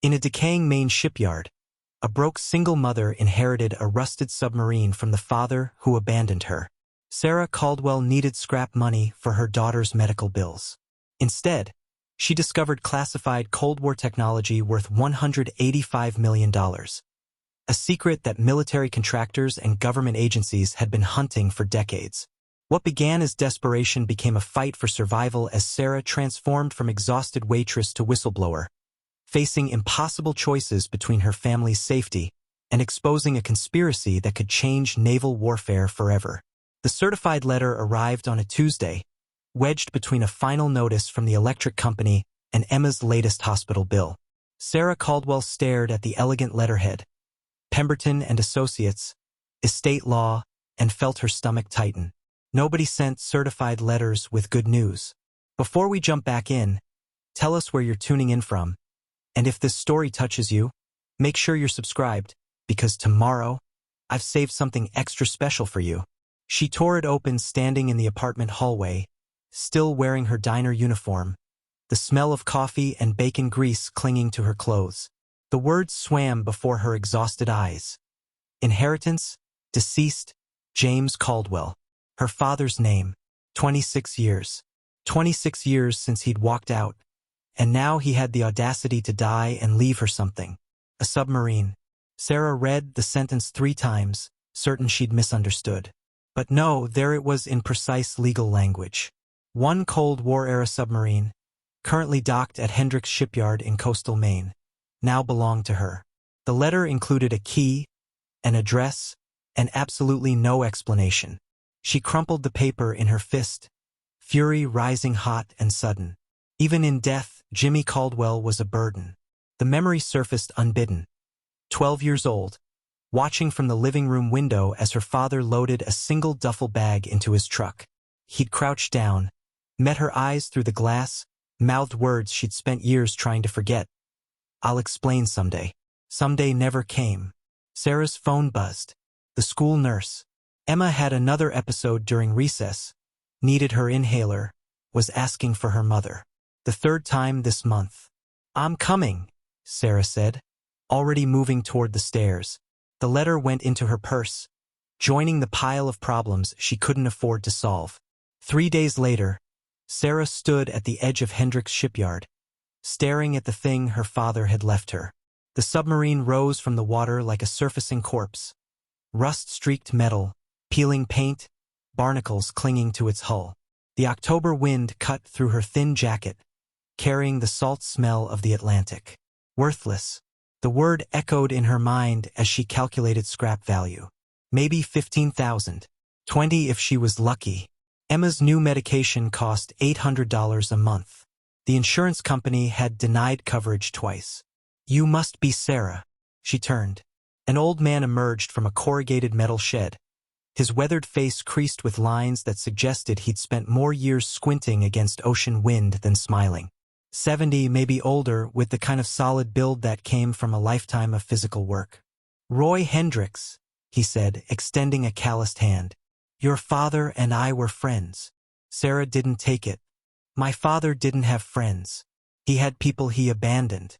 In a decaying Maine shipyard, a broke single mother inherited a rusted submarine from the father who abandoned her. Sarah Caldwell needed scrap money for her daughter's medical bills. Instead, she discovered classified Cold War technology worth $185 million, a secret that military contractors and government agencies had been hunting for decades. What began as desperation became a fight for survival as Sarah transformed from exhausted waitress to whistleblower, facing impossible choices between her family's safety and exposing a conspiracy that could change naval warfare forever. The certified letter arrived on a Tuesday, wedged between a final notice from the electric company and Emma's latest hospital bill. Sarah Caldwell stared at the elegant letterhead, Pemberton Associates, estate law, and felt her stomach tighten. Nobody sent certified letters with good news. Before we jump back in, tell us where you're tuning in from. And if this story touches you, make sure you're subscribed, because tomorrow, I've saved something extra special for you. She tore it open standing in the apartment hallway, still wearing her diner uniform, the smell of coffee and bacon grease clinging to her clothes. The words swam before her exhausted eyes. Inheritance, deceased, James Caldwell. Her father's name, 26 years. 26 years since he'd walked out, and now he had the audacity to die and leave her something. A submarine. Sarah read the sentence 3 times, certain she'd misunderstood. But no, there it was in precise legal language. One Cold War-era submarine, currently docked at Hendricks Shipyard in coastal Maine, now belonged to her. The letter included a key, an address, and absolutely no explanation. She crumpled the paper in her fist, fury rising hot and sudden. Even in death, Jimmy Caldwell was a burden. The memory surfaced unbidden. 12 years old, watching from the living room window as her father loaded a single duffel bag into his truck. He'd crouched down, met her eyes through the glass, mouthed words she'd spent years trying to forget. "I'll explain someday." Someday never came. Sarah's phone buzzed. The school nurse. Emma had another episode during recess, needed her inhaler, was asking for her mother. The 3rd time this month. "I'm coming," Sarah said, already moving toward the stairs. The letter went into her purse, joining the pile of problems she couldn't afford to solve. 3 days later, Sarah stood at the edge of Hendricks Shipyard, staring at the thing her father had left her. The submarine rose from the water like a surfacing corpse, rust-streaked metal, peeling paint, barnacles clinging to its hull. The October wind cut through her thin jacket, carrying the salt smell of the Atlantic. Worthless. The word echoed in her mind as she calculated scrap value. Maybe 15,000. 20 if she was lucky. Emma's new medication cost $800 a month. The insurance company had denied coverage twice. "You must be Sarah." She turned. An old man emerged from a corrugated metal shed, his weathered face creased with lines that suggested he'd spent more years squinting against ocean wind than smiling. 70, maybe older, with the kind of solid build that came from a lifetime of physical work. "Roy Hendricks," he said, extending a calloused hand. "Your father and I were friends." Sarah didn't take it. "My father didn't have friends. He had people he abandoned."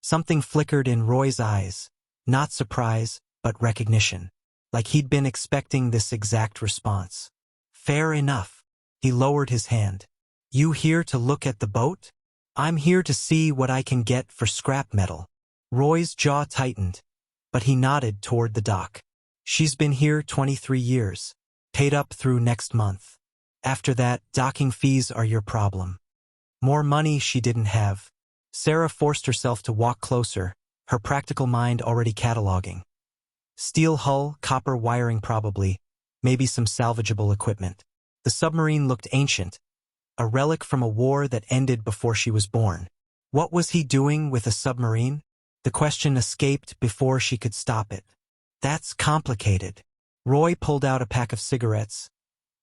Something flickered in Roy's eyes, not surprise, but recognition, like he'd been expecting this exact response. "Fair enough." He lowered his hand. "You here to look at the boat?" "I'm here to see what I can get for scrap metal." Roy's jaw tightened, but he nodded toward the dock. "She's been here 23 years, paid up through next month. After that, docking fees are your problem." More money she didn't have. Sarah forced herself to walk closer, her practical mind already cataloging. Steel hull, copper wiring probably, maybe some salvageable equipment. The submarine looked ancient, a relic from a war that ended before she was born. What was he doing with a submarine? The question escaped before she could stop it. "That's complicated." Roy pulled out a pack of cigarettes,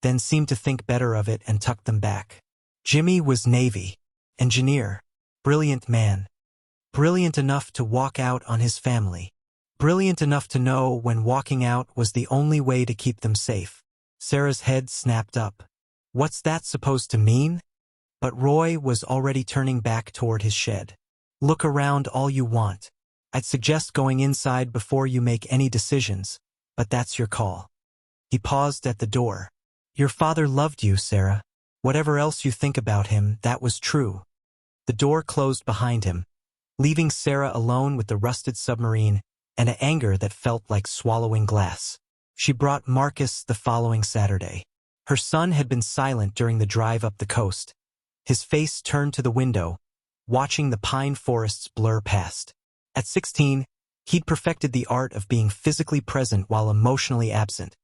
then seemed to think better of it and tucked them back. Jimmy was Navy, engineer, brilliant man. Brilliant enough to walk out on his family. Brilliant enough to know when walking out was the only way to keep them safe. Sarah's head snapped up. What's that supposed to mean? But Roy was already turning back toward his shed. Look around all you want. I'd suggest going inside before you make any decisions, but that's your call." He paused at the door. "Your father loved you, Sarah. Whatever else you think about him, that was true." The door closed behind him, leaving Sarah alone with the rusted submarine and an anger that felt like swallowing glass. She brought Marcus the following Saturday. Her son had been silent during the drive up the coast, his face turned to the window, watching the pine forests blur past. At 16, he'd perfected the art of being physically present while emotionally absent,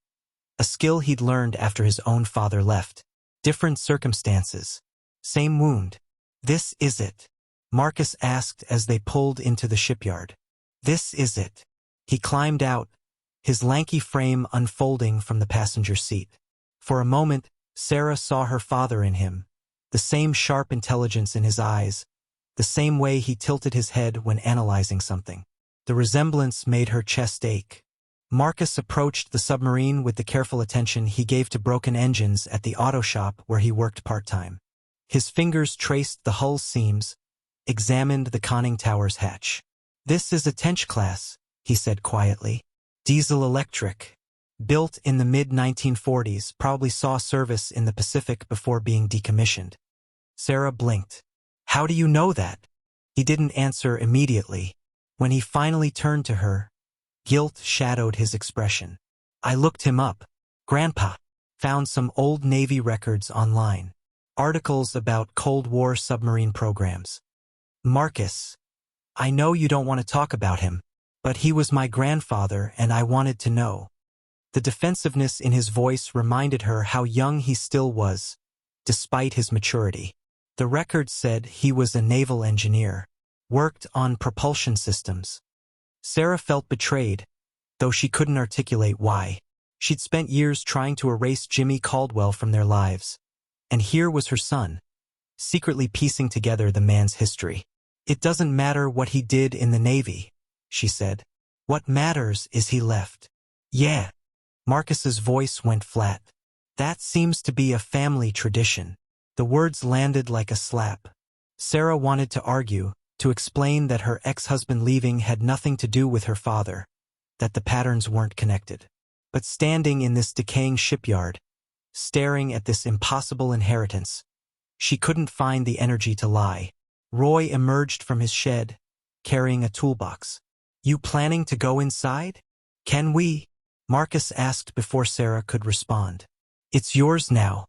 a skill he'd learned after his own father left. Different circumstances. Same wound. "This is it?" Marcus asked as they pulled into the shipyard. "This is it." He climbed out, his lanky frame unfolding from the passenger seat. For a moment, Sarah saw her father in him, the same sharp intelligence in his eyes, the same way he tilted his head when analyzing something. The resemblance made her chest ache. Marcus approached the submarine with the careful attention he gave to broken engines at the auto shop where he worked part-time. His fingers traced the hull seams, examined the conning tower's hatch. "This is a Tench class," he said quietly. "Diesel-electric. Built in the mid-1940s, probably saw service in the Pacific before being decommissioned." Sarah blinked. "How do you know that?" He didn't answer immediately. When he finally turned to her, guilt shadowed his expression. "I looked him up. Grandpa. Found some old Navy records online. Articles about Cold War submarine programs. Marcus, I know you don't want to talk about him, but he was my grandfather and I wanted to know." The defensiveness in his voice reminded her how young he still was, despite his maturity. The record said he was a naval engineer, worked on propulsion systems. Sarah felt betrayed, though she couldn't articulate why. She'd spent years trying to erase Jimmy Caldwell from their lives, and here was her son, secretly piecing together the man's history. "It doesn't matter what he did in the Navy," she said. "What matters is he left." "Yeah." Marcus's voice went flat. "That seems to be a family tradition." The words landed like a slap. Sarah wanted to argue, to explain that her ex-husband leaving had nothing to do with her father, that the patterns weren't connected. But standing in this decaying shipyard, staring at this impossible inheritance, she couldn't find the energy to lie. Roy emerged from his shed, carrying a toolbox. "You planning to go inside? Can we?" Marcus asked before Sarah could respond. "It's yours now.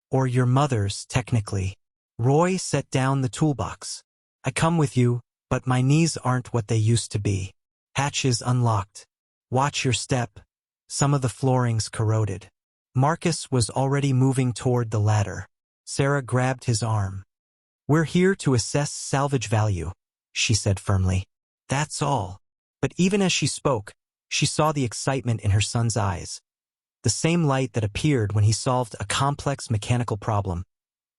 Or your mother's, technically." Roy set down the toolbox. "I come with you, but my knees aren't what they used to be. Hatch is unlocked. Watch your step. Some of the flooring's corroded." Marcus was already moving toward the ladder. Sarah grabbed his arm. "We're here to assess salvage value," she said firmly. "That's all." But even as she spoke, she saw the excitement in her son's eyes. The same light that appeared when he solved a complex mechanical problem,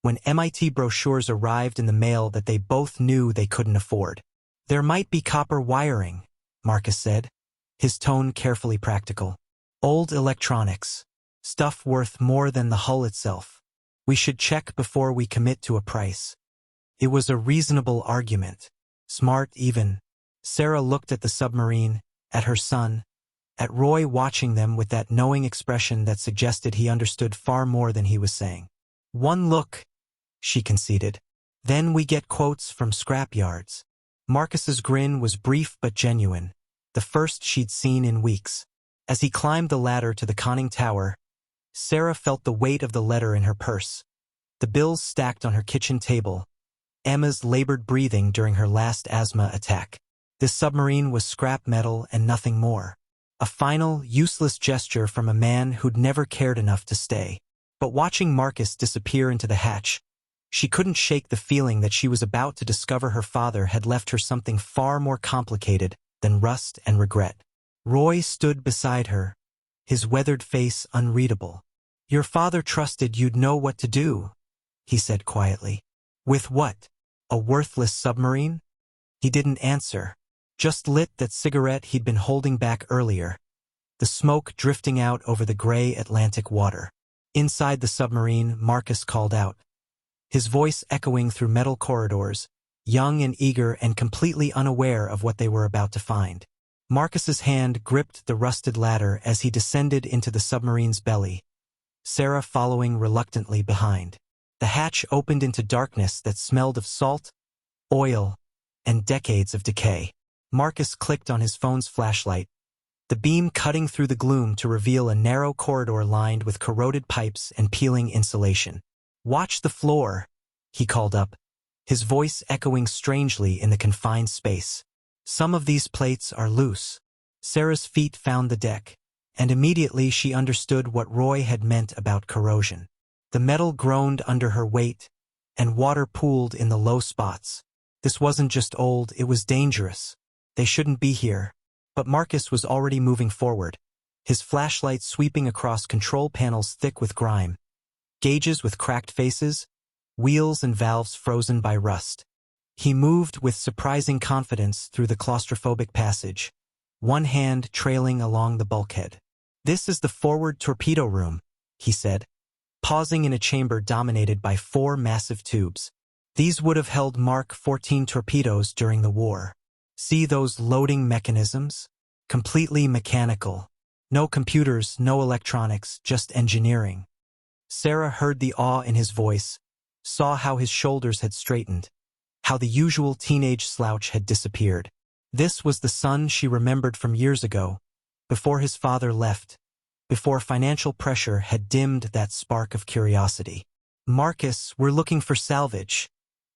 when MIT brochures arrived in the mail that they both knew they couldn't afford. "There might be copper wiring," Marcus said, his tone carefully practical. "Old electronics. Stuff worth more than the hull itself. We should check before we commit to a price." It was a reasonable argument. Smart even. Sarah looked at the submarine, at her son, at Roy watching them with that knowing expression that suggested he understood far more than he was saying. "One look," she conceded. "Then we get quotes from scrap yards." Marcus's grin was brief but genuine, the first she'd seen in weeks. As he climbed the ladder to the conning tower, Sarah felt the weight of the letter in her purse. The bills stacked on her kitchen table, Emma's labored breathing during her last asthma attack. This submarine was scrap metal and nothing more. A final, useless gesture from a man who'd never cared enough to stay. But watching Marcus disappear into the hatch, she couldn't shake the feeling that she was about to discover her father had left her something far more complicated than rust and regret. Roy stood beside her, his weathered face unreadable. "Your father trusted you'd know what to do," he said quietly. "With what? A worthless submarine?" He didn't answer, just lit that cigarette he'd been holding back earlier, the smoke drifting out over the gray Atlantic water. Inside the submarine, Marcus called out, his voice echoing through metal corridors. young and eager and completely unaware of what they were about to find. Marcus's hand gripped the rusted ladder as he descended into the submarine's belly, Sarah following reluctantly behind. The hatch opened into darkness that smelled of salt, oil, and decades of decay. Marcus clicked on his phone's flashlight, the beam cutting through the gloom to reveal a narrow corridor lined with corroded pipes and peeling insulation. "Watch the floor," he called up, his voice echoing strangely in the confined space. "Some of these plates are loose." Sarah's feet found the deck, and immediately she understood what Roy had meant about corrosion. The metal groaned under her weight, and water pooled in the low spots. This wasn't just old, it was dangerous. They shouldn't be here. But Marcus was already moving forward, his flashlight sweeping across control panels thick with grime, gauges with cracked faces, wheels and valves frozen by rust. He moved with surprising confidence through the claustrophobic passage, one hand trailing along the bulkhead. "This is the forward torpedo room," he said, pausing in a chamber dominated by 4 massive tubes. "These would have held Mark 14 torpedoes during the war. See those loading mechanisms? Completely mechanical. No computers, no electronics, just engineering." Sarah heard the awe in his voice, saw how his shoulders had straightened, how the usual teenage slouch had disappeared. This was the son she remembered from years ago, before his father left, before financial pressure had dimmed that spark of curiosity. "Marcus, we're looking for salvage,"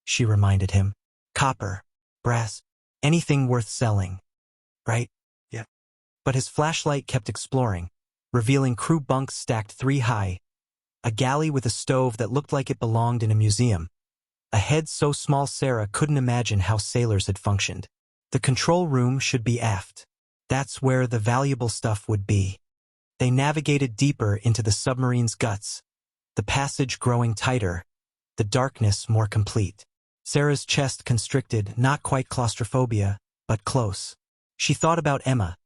she reminded him. "Copper, brass, anything worth selling. Right?" "Yeah." But his flashlight kept exploring, revealing crew bunks stacked 3 high, a galley with a stove that looked like it belonged in a museum, a head so small Sarah couldn't imagine how sailors had functioned. The control room should be aft. That's where the valuable stuff would be. They navigated deeper into the submarine's guts, the passage growing tighter, the darkness more complete. Sarah's chest constricted, not quite claustrophobia, but close. She thought about Emma,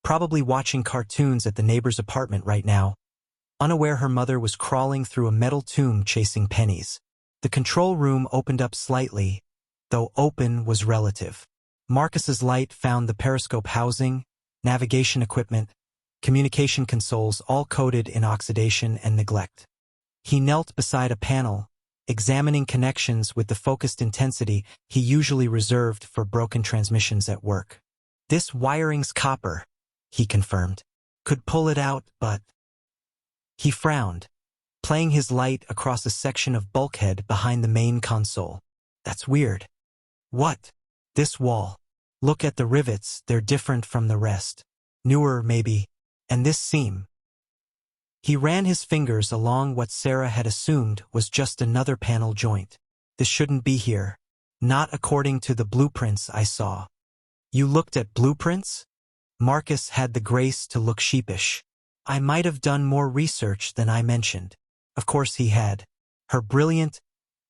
probably watching cartoons at the neighbor's apartment right now, unaware her mother was crawling through a metal tomb chasing pennies. The control room opened up slightly, though open was relative. Marcus's light found the periscope housing, navigation equipment, communication consoles all coated in oxidation and neglect. He knelt beside a panel, examining connections with the focused intensity he usually reserved for broken transmissions at work. "This wiring's copper," he confirmed. "Could pull it out, but—" He frowned, playing his light across a section of bulkhead behind the main console. "That's weird." "What?" "This wall. Look at the rivets, they're different from the rest. Newer, maybe. And this seam." He ran his fingers along what Sarah had assumed was just another panel joint. "This shouldn't be here. Not according to the blueprints I saw." "You looked at blueprints?" Marcus had the grace to look sheepish. "I might have done more research than I mentioned." Of course he had. Her brilliant,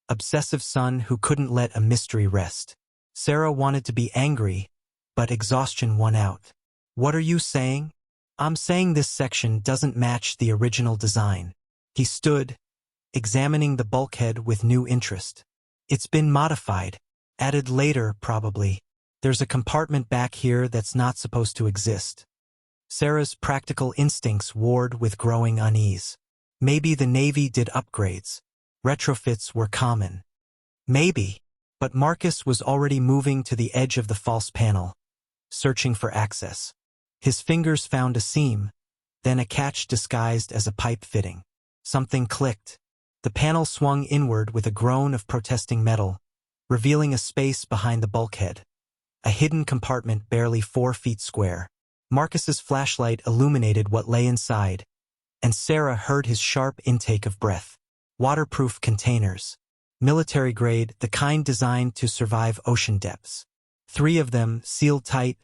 obsessive son who couldn't let a mystery rest. Sarah wanted to be angry, but exhaustion won out. "What are you saying?" "I'm saying this section doesn't match the original design." He stood, examining the bulkhead with new interest. "It's been modified. Added later, probably. There's a compartment back here that's not supposed to exist." Sarah's practical instincts warred with growing unease. Maybe the Navy did upgrades. Retrofits were common. Maybe. But Marcus was already moving to the edge of the false panel, searching for access. His fingers found a seam, then a catch disguised as a pipe fitting. Something clicked. The panel swung inward with a groan of protesting metal, revealing a space behind the bulkhead. A hidden compartment barely 4 feet square. Marcus's flashlight illuminated what lay inside, and Sarah heard his sharp intake of breath. Waterproof containers. Military grade, the kind designed to survive ocean depths. 3 of them, sealed tight,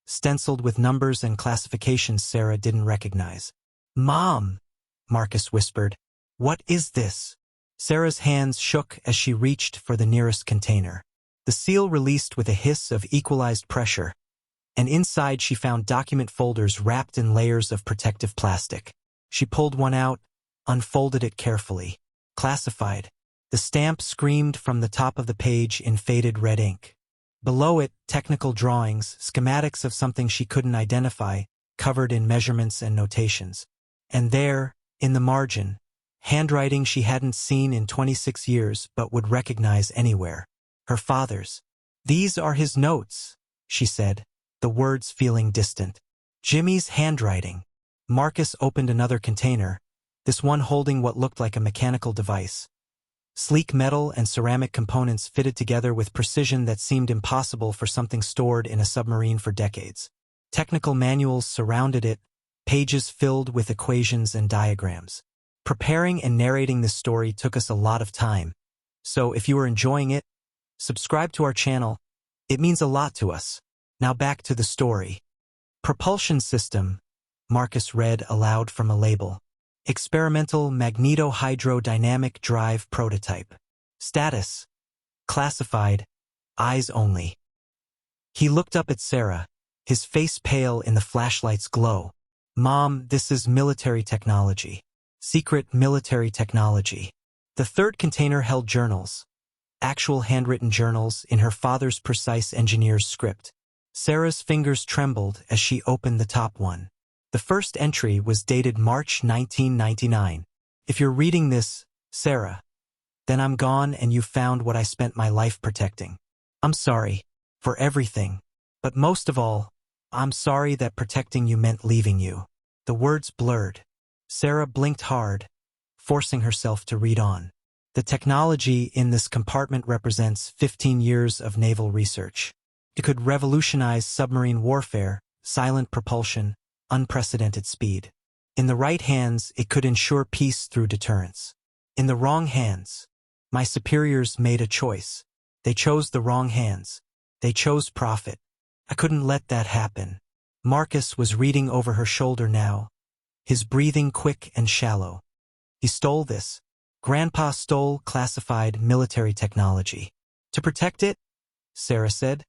stenciled with numbers and classifications Sarah didn't recognize. "Mom," Marcus whispered. "What is this?" Sarah's hands shook as she reached for the nearest container. The seal released with a hiss of equalized pressure, and inside she found document folders wrapped in layers of protective plastic. She pulled one out, unfolded it carefully. Classified. The stamp screamed from the top of the page in faded red ink. Below it, technical drawings, schematics of something she couldn't identify, covered in measurements and notations. And there, in the margin, handwriting she hadn't seen in 26 years but would recognize anywhere. Her father's. "These are his notes," she said, the words feeling distant. Jimmy's handwriting. Marcus opened another container, this one holding what looked like a mechanical device. Sleek metal and ceramic components fitted together with precision that seemed impossible for something stored in a submarine for decades. Technical manuals surrounded it, pages filled with equations and diagrams. Preparing and narrating this story took us a lot of time. So if you are enjoying it, subscribe to our channel. It means a lot to us. Now back to the story. Propulsion system, Marcus read aloud from a label. Experimental magneto-hydrodynamic drive prototype. Status. Classified. Eyes only. He looked up at Sarah, his face pale in the flashlight's glow. "Mom, this is military technology. Secret military technology." The third container held journals. Actual handwritten journals in her father's precise engineer's script. Sarah's fingers trembled as she opened the top one. The first entry was dated March 1999. "If you're reading this, Sarah, then I'm gone and you found what I spent my life protecting. I'm sorry for everything, but most of all, I'm sorry that protecting you meant leaving you." The words blurred. Sarah blinked hard, forcing herself to read on. "The technology in this compartment represents 15 years of naval research. It could revolutionize submarine warfare, silent propulsion, unprecedented speed. In the right hands, it could ensure peace through deterrence. In the wrong hands, my superiors made a choice. They chose the wrong hands. They chose profit. I couldn't let that happen." Marcus was reading over her shoulder now, his breathing quick and shallow. "He stole this. Grandpa stole classified military technology. To protect it?" Sarah said,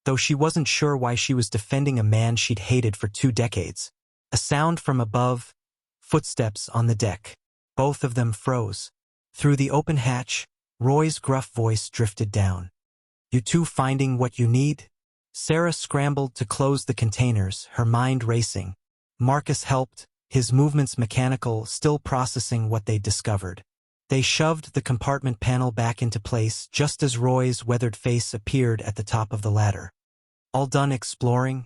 though she wasn't sure why she was defending a man she'd hated for 2 decades. A sound from above, footsteps on the deck. Both of them froze. Through the open hatch, Roy's gruff voice drifted down. "You two finding what you need?" Sarah scrambled to close the containers, her mind racing. Marcus helped, his movements mechanical, still processing what they'd discovered. They shoved the compartment panel back into place just as Roy's weathered face appeared at the top of the ladder. "All done exploring?"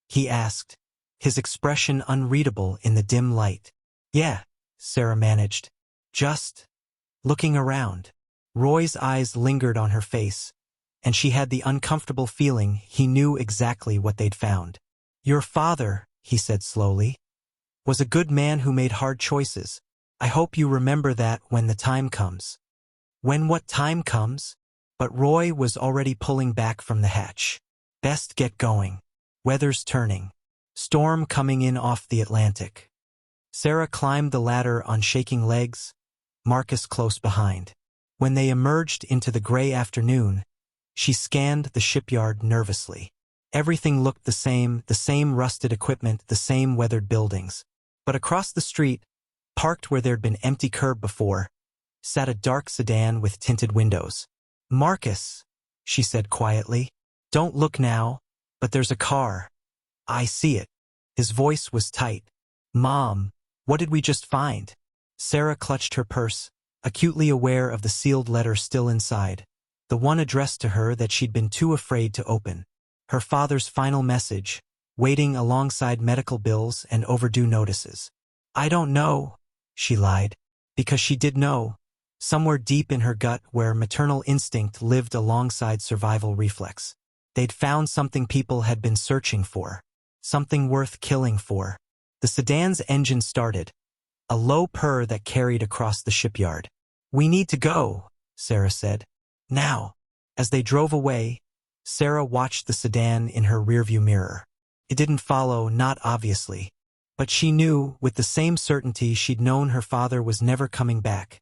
he asked, his expression unreadable in the dim light. "Yeah," Sarah managed. "Just looking around." Roy's eyes lingered on her face, and she had the uncomfortable feeling he knew exactly what they'd found. "Your father," he said slowly, "was a good man who made hard choices. I hope you remember that when the time comes." "When what time comes?" But Roy was already pulling back from the hatch. "Best get going. Weather's turning. Storm coming in off the Atlantic." Sarah climbed the ladder on shaking legs, Marcus close behind. When they emerged into the gray afternoon, she scanned the shipyard nervously. Everything looked the same rusted equipment, the same weathered buildings. But across the street, parked where there'd been empty curb before, sat a dark sedan with tinted windows. "Marcus," she said quietly, "don't look now, but there's a car. I see it." His voice was tight. "Mom, what did we just find?" Sarah clutched her purse, acutely aware of the sealed letter still inside, the one addressed to her that she'd been too afraid to open. Her father's final message, waiting alongside medical bills and overdue notices. "I don't know," she lied, because she did know, somewhere deep in her gut where maternal instinct lived alongside survival reflex. They'd found something people had been searching for, something worth killing for. The sedan's engine started, a low purr that carried across the shipyard. "We need to go," Sarah said. "Now." As they drove away, Sarah watched the sedan in her rearview mirror. It didn't follow, not obviously. But she knew, with the same certainty she'd known her father was never coming back,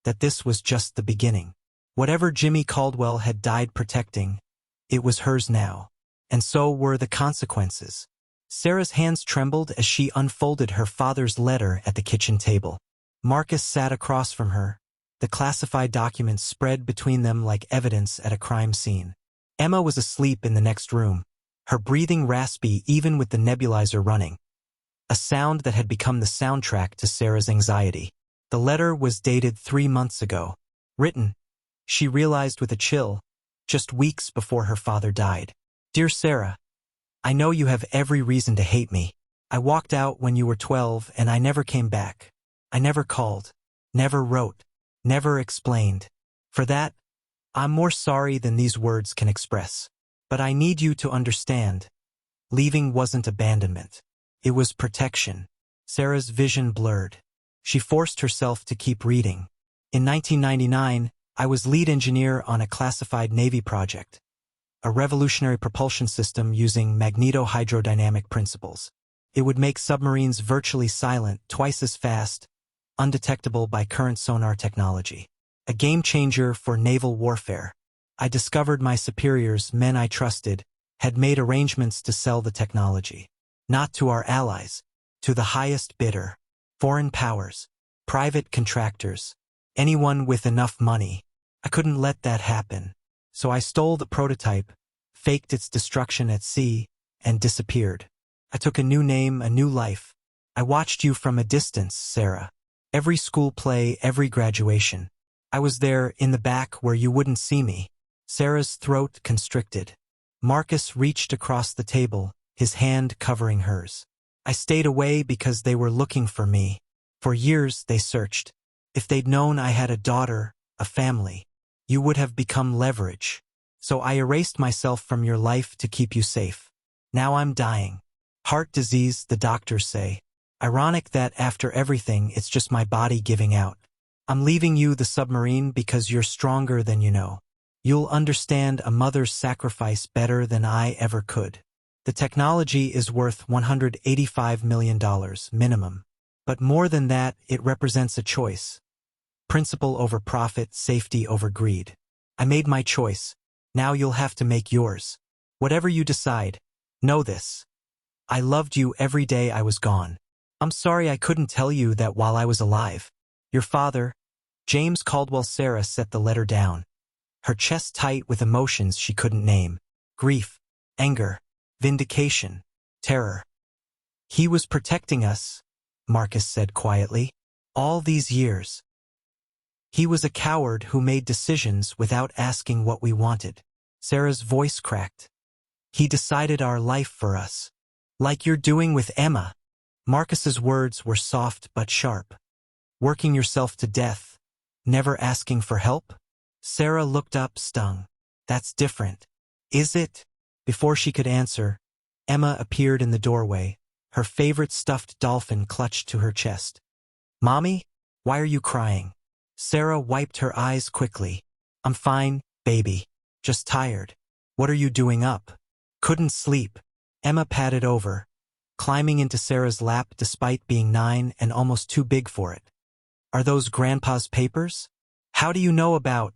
that this was just the beginning. Whatever Jimmy Caldwell had died protecting, it was hers now. And so were the consequences. Sarah's hands trembled as she unfolded her father's letter at the kitchen table. Marcus sat across from her, The classified documents spread between them like evidence at a crime scene. Emma was asleep in the next room, her breathing raspy even with the nebulizer running, a sound that had become the soundtrack to Sarah's anxiety. The letter was dated 3 months ago. Written, she realized with a chill, just weeks before her father died. Dear Sarah, I know you have every reason to hate me. I walked out when you were 12 and I never came back. I never called, never wrote, never explained. For that, I'm more sorry than these words can express. But I need you to understand. Leaving wasn't abandonment. It was protection. Sarah's vision blurred. She forced herself to keep reading. In 1999, I was lead engineer on a classified Navy project, a revolutionary propulsion system using magneto-hydrodynamic principles. It would make submarines virtually silent, twice as fast, undetectable by current sonar technology. A game-changer for naval warfare. I discovered my superiors, men I trusted, had made arrangements to sell the technology. Not to our allies, to the highest bidder. Foreign powers, private contractors, anyone with enough money. I couldn't let that happen. So I stole the prototype, faked its destruction at sea, and disappeared. I took a new name, a new life. I watched you from a distance, Sarah. Every school play, every graduation. I was there in the back where you wouldn't see me. Sarah's throat constricted. Marcus reached across the table, his hand covering hers. I stayed away because they were looking for me. For years they searched. If they'd known I had a daughter, a family, you would have become leverage. So I erased myself from your life to keep you safe. Now I'm dying. Heart disease, the doctors say. Ironic that after everything, it's just my body giving out. I'm leaving you the submarine because you're stronger than you know. You'll understand a mother's sacrifice better than I ever could. The technology is worth $185 million minimum. But more than that, it represents a choice. Principle over profit, safety over greed. I made my choice. Now you'll have to make yours. Whatever you decide, know this. I loved you every day I was gone. I'm sorry I couldn't tell you that while I was alive. Your father, James Caldwell. Sarah set the letter down, her chest tight with emotions she couldn't name. Grief, anger, vindication, terror. He was protecting us, Marcus said quietly. All these years. He was a coward who made decisions without asking what we wanted. Sarah's voice cracked. He decided our life for us. Like you're doing with Emma. Marcus's words were soft but sharp. Working yourself to death, never asking for help? Sarah looked up, stung. That's different. Is it? Before she could answer, Emma appeared in the doorway, her favorite stuffed dolphin clutched to her chest. Mommy, why are you crying? Sarah wiped her eyes quickly. I'm fine, baby. Just tired. What are you doing up? Couldn't sleep. Emma patted over, climbing into Sarah's lap despite being 9 and almost too big for it. Are those Grandpa's papers? How do you know about?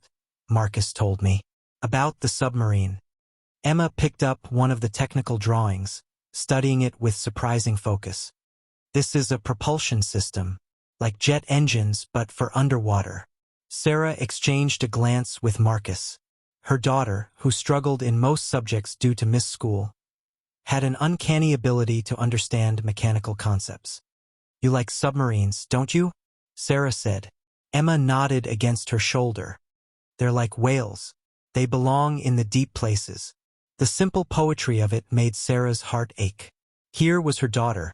Marcus told me. About the submarine. Emma picked up one of the technical drawings, studying it with surprising focus. This is a propulsion system, like jet engines but for underwater. Sarah exchanged a glance with Marcus. Her daughter, who struggled in most subjects due to missed school, had an uncanny ability to understand mechanical concepts. You like submarines, don't you? Sarah said. Emma nodded against her shoulder. They're like whales. They belong in the deep places. The simple poetry of it made Sarah's heart ache. Here was her daughter,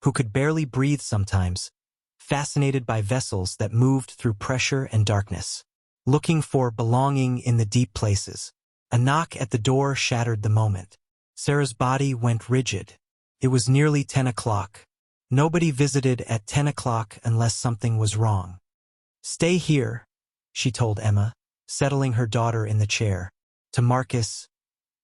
who could barely breathe sometimes, fascinated by vessels that moved through pressure and darkness, looking for belonging in the deep places. A knock at the door shattered the moment. Sarah's body went rigid. It was nearly 10 o'clock. Nobody visited at 10 o'clock unless something was wrong. Stay here, she told Emma, settling her daughter in the chair. To Marcus,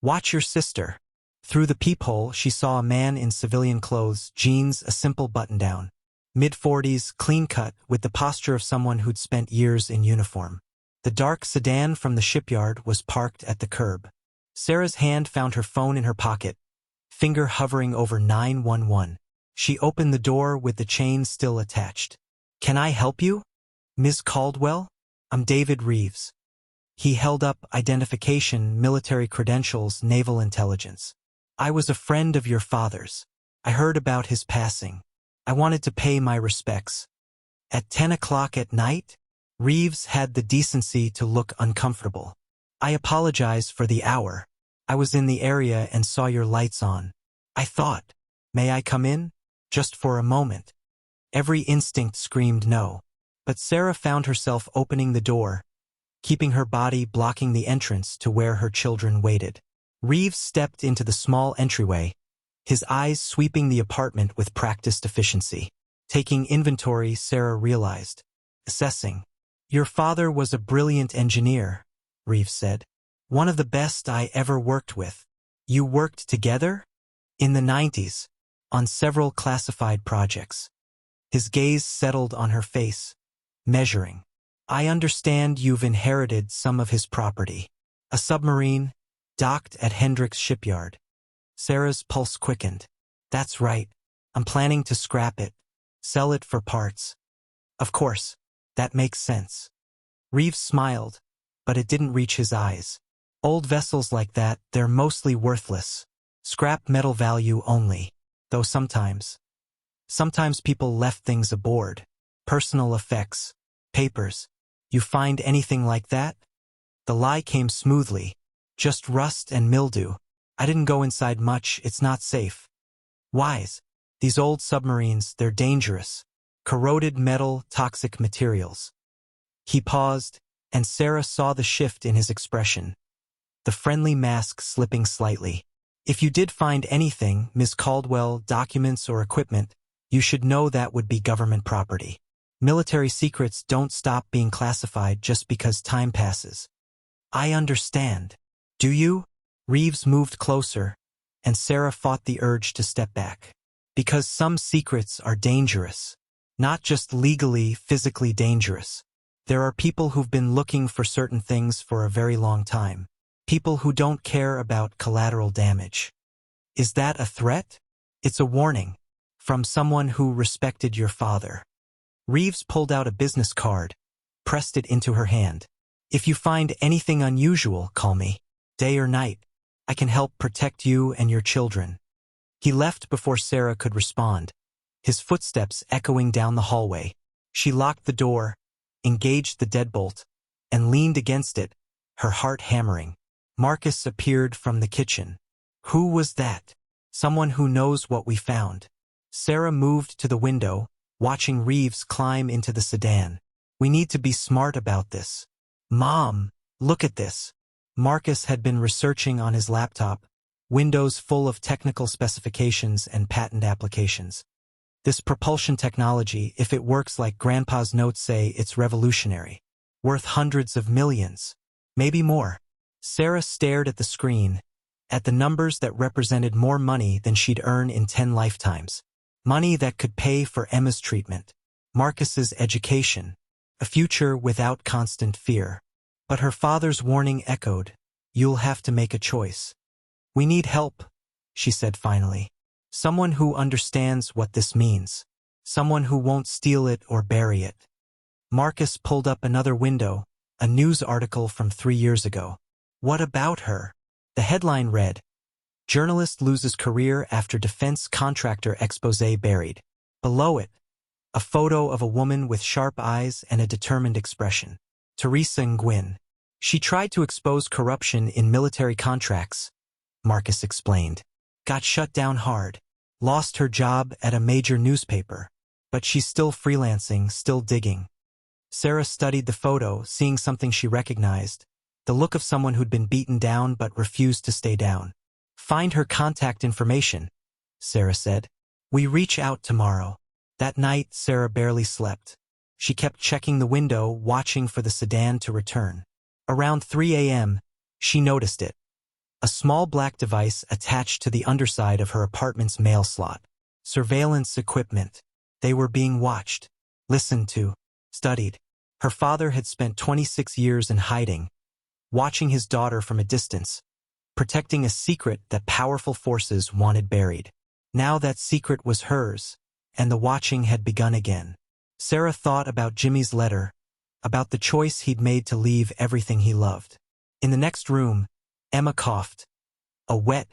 watch your sister. Through the peephole, she saw a man in civilian clothes, jeans, a simple button-down. Mid-40s, clean-cut, with the posture of someone who'd spent years in uniform. The dark sedan from the shipyard was parked at the curb. Sarah's hand found her phone in her pocket, finger hovering over 911. She opened the door with the chain still attached. Can I help you? Miss Caldwell? I'm David Reeves. He held up identification, military credentials, naval intelligence. I was a friend of your father's. I heard about his passing. I wanted to pay my respects. At 10 o'clock at night? Reeves had the decency to look uncomfortable. I apologize for the hour. I was in the area and saw your lights on. I thought, may I come in? Just for a moment. Every instinct screamed no. But Sarah found herself opening the door, keeping her body blocking the entrance to where her children waited. Reeves stepped into the small entryway, his eyes sweeping the apartment with practiced efficiency. Taking inventory, Sarah realized. Assessing. Your father was a brilliant engineer, Reeves said. One of the best I ever worked with. You worked together? In the 90s, on several classified projects. His gaze settled on her face, measuring. I understand you've inherited some of his property. A submarine, docked at Hendrick's shipyard. Sarah's pulse quickened. That's right. I'm planning to scrap it. Sell it for parts. Of course, that makes sense. Reeves smiled, but it didn't reach his eyes. Old vessels like that, they're mostly worthless. Scrap metal value only. Though sometimes people left things aboard. Personal effects. Papers. You find anything like that? The lie came smoothly. Just rust and mildew. I didn't go inside much, it's not safe. Wise. These old submarines, they're dangerous. Corroded metal, toxic materials. He paused, and Sarah saw the shift in his expression. The friendly mask slipping slightly. If you did find anything, Miss Caldwell, documents or equipment, you should know that would be government property. Military secrets don't stop being classified just because time passes. I understand. Do you? Reeves moved closer, and Sarah fought the urge to step back. Because some secrets are dangerous. Not just legally, physically dangerous. There are people who've been looking for certain things for a very long time. People who don't care about collateral damage. Is that a threat? It's a warning. From someone who respected your father. Reeves pulled out a business card, pressed it into her hand. If you find anything unusual, call me. Day or night. I can help protect you and your children. He left before Sarah could respond, his footsteps echoing down the hallway. She locked the door, engaged the deadbolt, and leaned against it, her heart hammering. Marcus appeared from the kitchen. Who was that? Someone who knows what we found. Sarah moved to the window, watching Reeves climb into the sedan. We need to be smart about this. Mom, look at this. Marcus had been researching on his laptop, windows full of technical specifications and patent applications. This propulsion technology, if it works like Grandpa's notes say, it's revolutionary. Worth hundreds of millions. Maybe more. Sarah stared at the screen, at the numbers that represented more money than she'd earn in 10 lifetimes. Money that could pay for Emma's treatment, Marcus's education, a future without constant fear. But her father's warning echoed, you'll have to make a choice. We need help, she said finally. Someone who understands what this means. Someone who won't steal it or bury it. Marcus pulled up another window, a news article from 3 years ago. What about her? The headline read, Journalist loses career after defense contractor exposé buried. Below it, a photo of a woman with sharp eyes and a determined expression. Teresa Nguyen. She tried to expose corruption in military contracts, Marcus explained. Got shut down hard. Lost her job at a major newspaper. But she's still freelancing, still digging. Sarah studied the photo, seeing something she recognized. The look of someone who'd been beaten down but refused to stay down. Find her contact information, Sarah said. We reach out tomorrow. That night, Sarah barely slept. She kept checking the window, watching for the sedan to return. Around 3 a.m., she noticed it. A small black device attached to the underside of her apartment's mail slot. Surveillance equipment. They were being watched, listened to, studied. Her father had spent 26 years in hiding, watching his daughter from a distance, protecting a secret that powerful forces wanted buried. Now that secret was hers, and the watching had begun again. Sarah thought about Jimmy's letter, about the choice he'd made to leave everything he loved. In the next room, Emma coughed, a wet,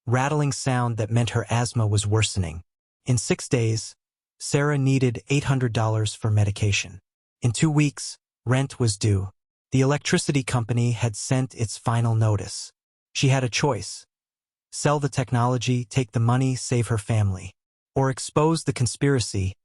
rattling sound that meant her asthma was worsening. In 6 days, Sarah needed $800 for medication. In 2 weeks, rent was due. The electricity company had sent its final notice. She had a choice: sell the technology, take the money, save her family, or expose the conspiracy,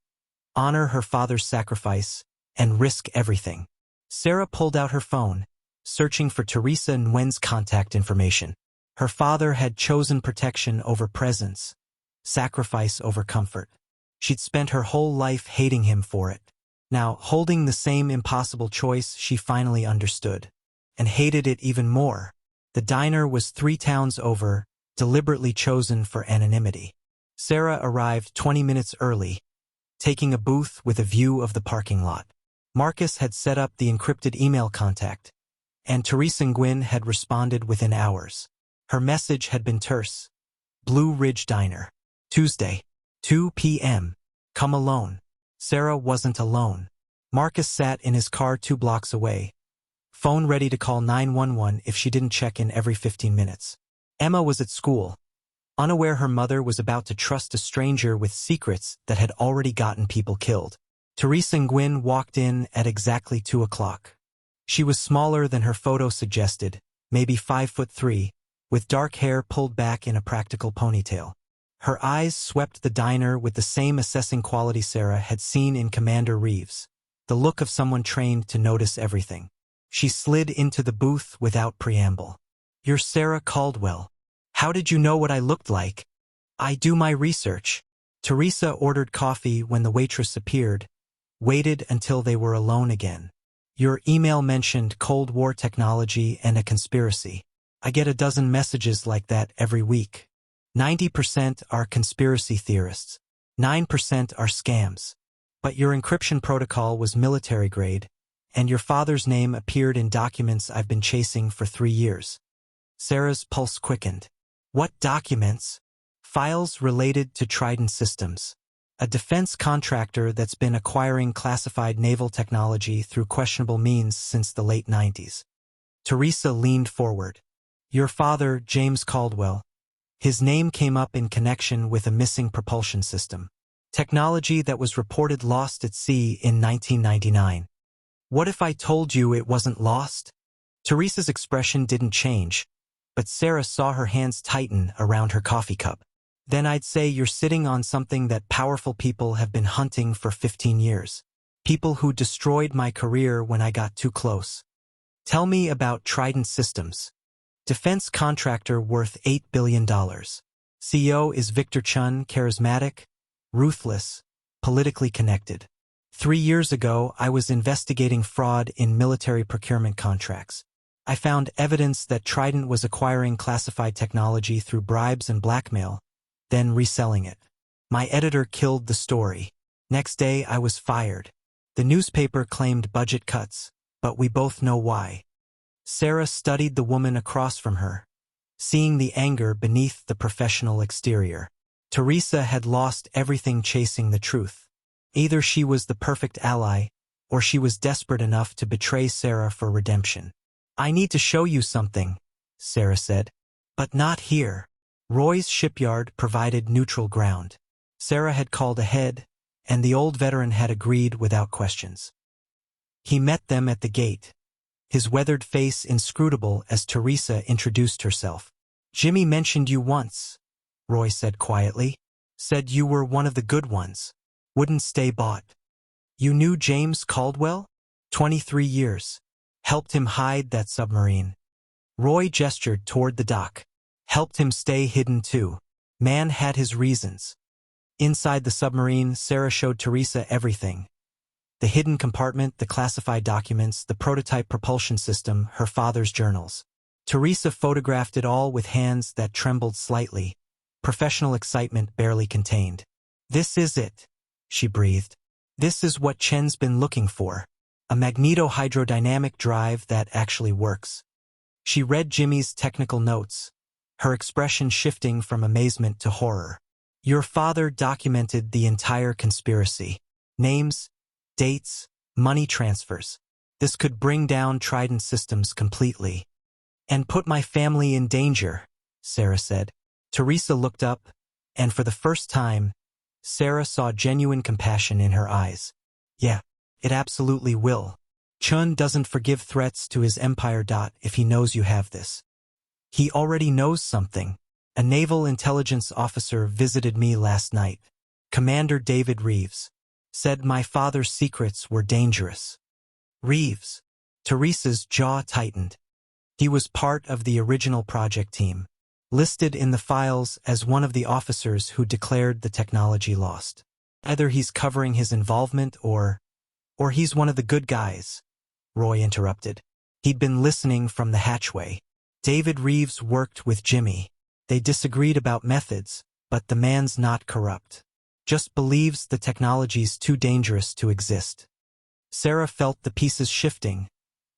honor her father's sacrifice, and risk everything. Sarah pulled out her phone, searching for Teresa Nguyen's contact information. Her father had chosen protection over presence, sacrifice over comfort. She'd spent her whole life hating him for it. Now, holding the same impossible choice, she finally understood, and hated it even more. The diner was 3 towns over, deliberately chosen for anonymity. Sarah arrived 20 minutes early, taking a booth with a view of the parking lot. Marcus had set up the encrypted email contact, and Teresa Nguyen had responded within hours. Her message had been terse: Blue Ridge Diner, Tuesday, 2 p.m. Come alone. Sarah wasn't alone. Marcus sat in his car 2 blocks away, phone ready to call 911 if she didn't check in every 15 minutes. Emma was at school, unaware her mother was about to trust a stranger with secrets that had already gotten people killed. Teresa Nguyen walked in at exactly 2 o'clock. She was smaller than her photo suggested, maybe 5'3", with dark hair pulled back in a practical ponytail. Her eyes swept the diner with the same assessing quality Sarah had seen in Commander Reeves, the look of someone trained to notice everything. She slid into the booth without preamble. "You're Sarah Caldwell. How did you know what I looked like?" "I do my research." Teresa ordered coffee when the waitress appeared, waited until they were alone again. "Your email mentioned Cold War technology and a conspiracy. I get a dozen messages like that every week. 90% are conspiracy theorists. 9% are scams. But your encryption protocol was military grade, and your father's name appeared in documents I've been chasing for 3 years. Sarah's pulse quickened. "What documents?" "Files related to Trident Systems, a defense contractor that's been acquiring classified naval technology through questionable means since the late 90s. Teresa leaned forward. "Your father, James Caldwell. His name came up in connection with a missing propulsion system. Technology that was reported lost at sea in 1999. What if I told you it wasn't lost?" Teresa's expression didn't change, but Sarah saw her hands tighten around her coffee cup. "Then I'd say you're sitting on something that powerful people have been hunting for 15 years. People who destroyed my career when I got too close. Tell me about Trident Systems. Defense contractor worth $8 billion. CEO is Victor Chun, charismatic, ruthless, politically connected. 3 years ago, I was investigating fraud in military procurement contracts. I found evidence that Trident was acquiring classified technology through bribes and blackmail, then reselling it. My editor killed the story. Next day, I was fired. The newspaper claimed budget cuts, but we both know why." Sarah studied the woman across from her, seeing the anger beneath the professional exterior. Teresa had lost everything chasing the truth. Either she was the perfect ally, or she was desperate enough to betray Sarah for redemption. "I need to show you something," Sarah said. "But not here." Roy's shipyard provided neutral ground. Sarah had called ahead, and the old veteran had agreed without questions. He met them at the gate, his weathered face inscrutable as Teresa introduced herself. "Jimmy mentioned you once," Roy said quietly. "Said you were one of the good ones. Wouldn't stay bought." "You knew James Caldwell?" 23 years. Helped him hide that submarine." Roy gestured toward the dock. "Helped him stay hidden too. Man had his reasons." Inside the submarine, Sarah showed Teresa everything. The hidden compartment, the classified documents, the prototype propulsion system, her father's journals. Teresa photographed it all with hands that trembled slightly, professional excitement barely contained. "This is it," she breathed. "This is what Chen's been looking for. A magneto-hydrodynamic drive that actually works." She read Jimmy's technical notes, her expression shifting from amazement to horror. "Your father documented the entire conspiracy. Names, dates, money transfers. This could bring down Trident systems completely. And put my family in danger, Sarah said. Teresa looked up, and for the first time, Sarah saw genuine compassion in her eyes. Yeah, it absolutely will. Chun doesn't forgive threats to his empire. If he knows you have this. He already knows something. A naval intelligence officer visited me last night. Commander David Reeves. Said my father's secrets were dangerous. Reeves. Teresa's jaw tightened. He was part of the original project team, listed in the files as one of the officers who declared the technology lost. Either he's covering his involvement or he's one of the good guys, Roy interrupted. He'd been listening from the hatchway. David Reeves worked with Jimmy. They disagreed about methods, but the man's not corrupt. Just believes the technology's too dangerous to exist. Sarah felt the pieces shifting,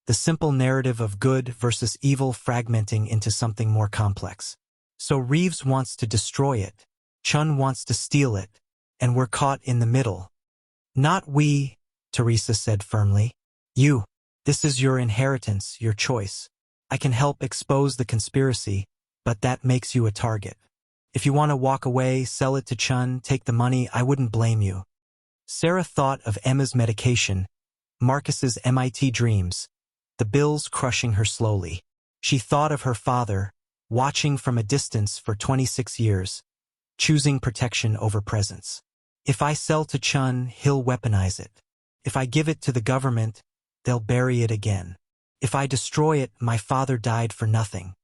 the simple narrative of good versus evil fragmenting into something more complex. So Reeves wants to destroy it, Chun wants to steal it, and we're caught in the middle. Not we, Teresa said firmly. You. This is your inheritance, your choice. I can help expose the conspiracy, but that makes you a target. If you want to walk away, sell it to Chun, take the money, I wouldn't blame you. Sarah thought of Emma's medication, Marcus's MIT dreams, the bills crushing her slowly. She thought of her father, watching from a distance for 26 years, choosing protection over presence. If I sell to Chun, he'll weaponize it. If I give it to the government, they'll bury it again. If I destroy it, my father died for nothing.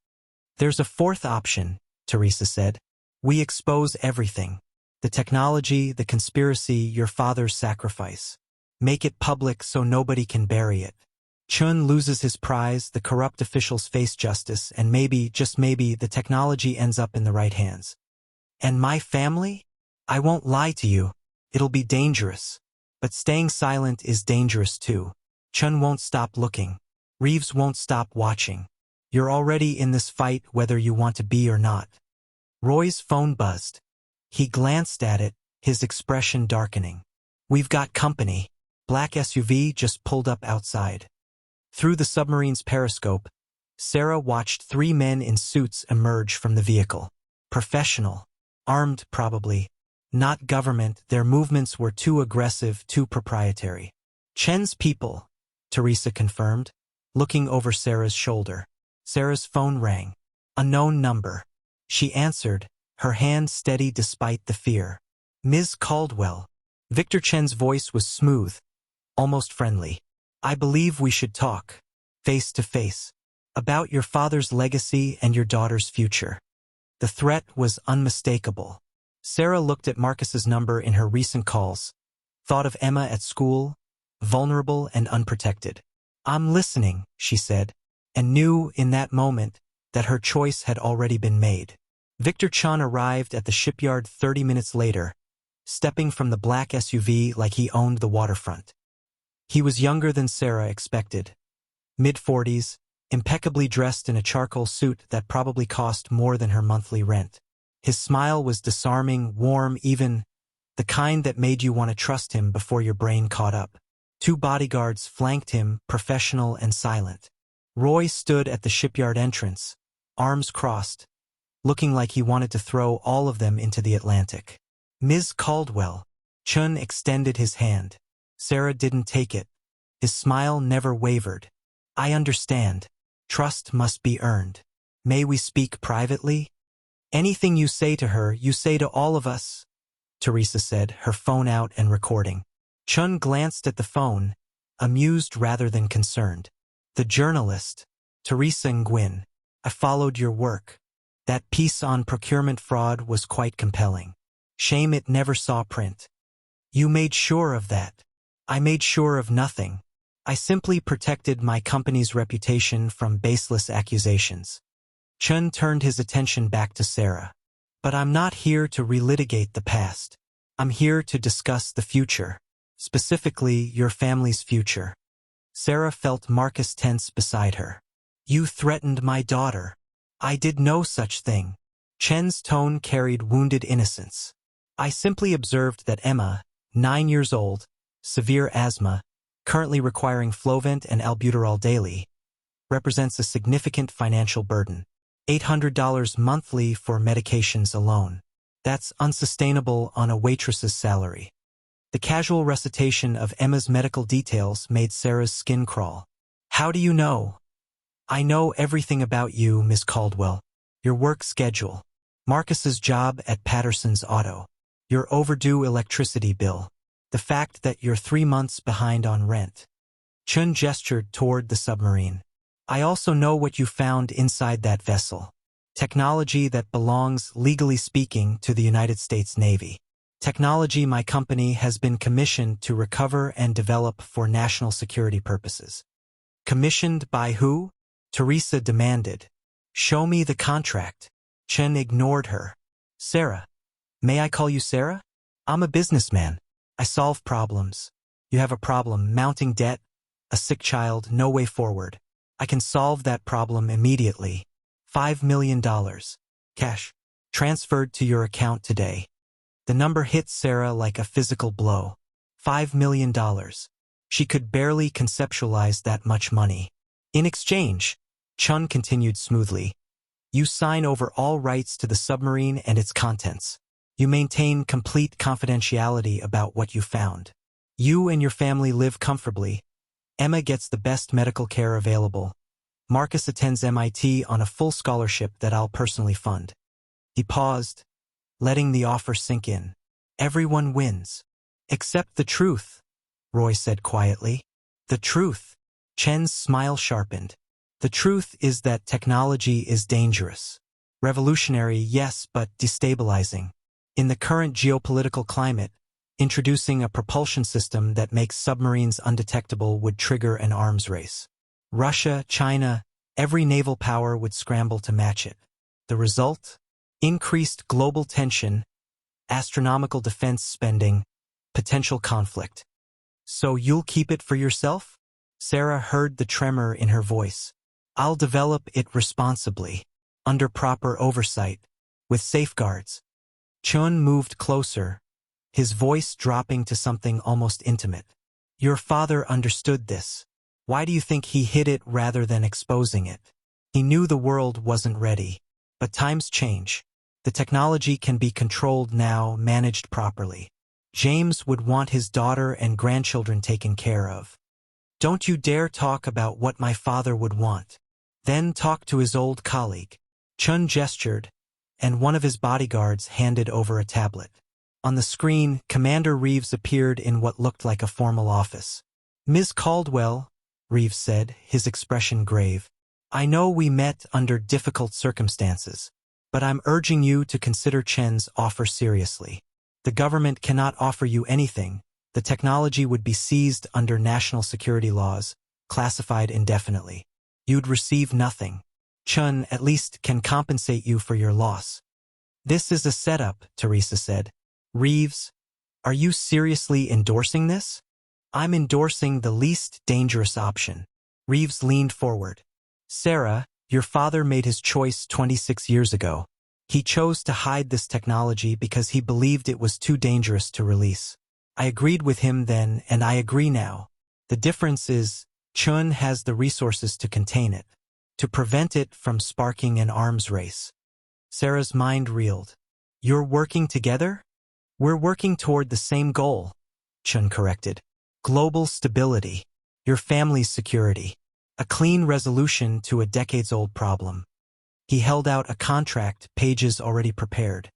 There's a fourth option, Teresa said. We expose everything. The technology, the conspiracy, your father's sacrifice. Make it public so nobody can bury it. Chun loses his prize, the corrupt officials face justice, and maybe, just maybe, the technology ends up in the right hands. And my family? I won't lie to you. It'll be dangerous. But staying silent is dangerous too. Chun won't stop looking. Reeves won't stop watching. You're already in this fight whether you want to be or not. Roy's phone buzzed. He glanced at it, his expression darkening. We've got company. Black SUV just pulled up outside. Through the submarine's periscope, Sarah watched 3 men in suits emerge from the vehicle. Professional. Armed, probably. Not government, their movements were too aggressive, too proprietary. Chen's people, Teresa confirmed, looking over Sarah's shoulder. Sarah's phone rang. Unknown number. She answered, her hand steady despite the fear. Ms. Caldwell. Victor Chen's voice was smooth, almost friendly. I believe we should talk, face to face, about your father's legacy and your daughter's future. The threat was unmistakable. Sarah looked at Marcus's number in her recent calls, thought of Emma at school, vulnerable and unprotected. I'm listening, she said, and knew in that moment that her choice had already been made. Victor Chun arrived at the shipyard 30 minutes later, stepping from the black SUV like he owned the waterfront. He was younger than Sarah expected. Mid-40s, impeccably dressed in a charcoal suit that probably cost more than her monthly rent. His smile was disarming, warm, even the kind that made you want to trust him before your brain caught up. 2 bodyguards flanked him, professional and silent. Roy stood at the shipyard entrance, arms crossed, looking like he wanted to throw all of them into the Atlantic. Ms. Caldwell. Chun extended his hand. Sarah didn't take it. His smile never wavered. I understand. Trust must be earned. May we speak privately? Anything you say to her, you say to all of us, Teresa said, her phone out and recording. Chun glanced at the phone, amused rather than concerned. The journalist, Teresa Nguyen. I followed your work. That piece on procurement fraud was quite compelling. Shame it never saw print. You made sure of that. I made sure of nothing. I simply protected my company's reputation from baseless accusations. Chun turned his attention back to Sarah. But I'm not here to relitigate the past. I'm here to discuss the future. Specifically, your family's future. Sarah felt Marcus tense beside her. You threatened my daughter. I did no such thing. Chen's tone carried wounded innocence. I simply observed that Emma, 9 years old, severe asthma, currently requiring Flovent and albuterol daily, represents a significant financial burden. $800 monthly for medications alone. That's unsustainable on a waitress's salary. The casual recitation of Emma's medical details made Sarah's skin crawl. How do you know? I know everything about you, Miss Caldwell. Your work schedule. Marcus's job at Patterson's Auto. Your overdue electricity bill. The fact that you're 3 months behind on rent. Chun gestured toward the submarine. I also know what you found inside that vessel. Technology that belongs, legally speaking, to the United States Navy. Technology my company has been commissioned to recover and develop for national security purposes. Commissioned by who? Teresa demanded. Show me the contract. Chen ignored her. Sarah. May I call you Sarah? I'm a businessman. I solve problems. You have a problem, mounting debt, a sick child, no way forward. I can solve that problem immediately. $5 million. Cash. Transferred to your account today. The number hit Sarah like a physical blow. $5 million. She could barely conceptualize that much money. In exchange, Chun continued smoothly, you sign over all rights to the submarine and its contents. You maintain complete confidentiality about what you found. You and your family live comfortably. Emma gets the best medical care available. Marcus attends MIT on a full scholarship that I'll personally fund. He paused, letting the offer sink in. Everyone wins. Except the truth, Roy said quietly. The truth. Chen's smile sharpened. The truth is that technology is dangerous. Revolutionary, yes, but destabilizing. In the current geopolitical climate, introducing a propulsion system that makes submarines undetectable would trigger an arms race. Russia, China, every naval power would scramble to match it. The result? Increased global tension, astronomical defense spending, potential conflict. So you'll keep it for yourself? Sarah heard the tremor in her voice. I'll develop it responsibly, under proper oversight, with safeguards. Chun moved closer, his voice dropping to something almost intimate. Your father understood this. Why do you think he hid it rather than exposing it? He knew the world wasn't ready. But times change. The technology can be controlled now, managed properly. James would want his daughter and grandchildren taken care of. Don't you dare talk about what my father would want. Then talk to his old colleague. Chun gestured, and one of his bodyguards handed over a tablet. On the screen, Commander Reeves appeared in what looked like a formal office. Ms. Caldwell, Reeves said, his expression grave. I know we met under difficult circumstances, but I'm urging you to consider Chen's offer seriously. The government cannot offer you anything. The technology would be seized under national security laws, classified indefinitely. You'd receive nothing. Chun at least can compensate you for your loss. This is a setup, Teresa said. Reeves, are you seriously endorsing this? I'm endorsing the least dangerous option. Reeves leaned forward. Sarah, your father made his choice 26 years ago. He chose to hide this technology because he believed it was too dangerous to release. I agreed with him then, and I agree now. The difference is, Chun has the resources to contain it, to prevent it from sparking an arms race. Sarah's mind reeled. You're working together? We're working toward the same goal, Chun corrected. Global stability, your family's security, a clean resolution to a decades-old problem. He held out a contract, pages already prepared.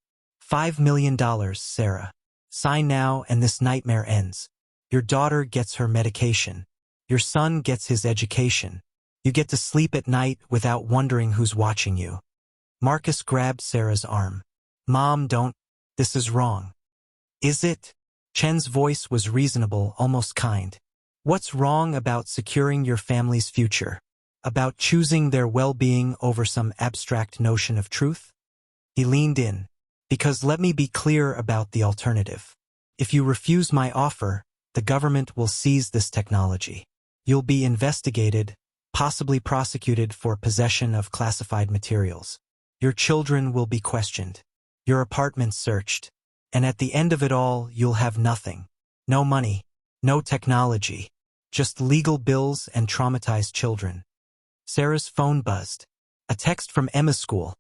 $5 million, Sarah. Sign now and this nightmare ends. Your daughter gets her medication. Your son gets his education. You get to sleep at night without wondering who's watching you. Marcus grabbed Sarah's arm. Mom, don't. This is wrong. Is it? Chen's voice was reasonable, almost kind. What's wrong about securing your family's future? About choosing their well-being over some abstract notion of truth? He leaned in. Because let me be clear about the alternative. If you refuse my offer, the government will seize this technology. You'll be investigated, possibly prosecuted for possession of classified materials. Your children will be questioned. Your apartment searched. And at the end of it all, you'll have nothing. No money. No technology. Just legal bills and traumatized children. Sarah's phone buzzed. A text from Emma's school.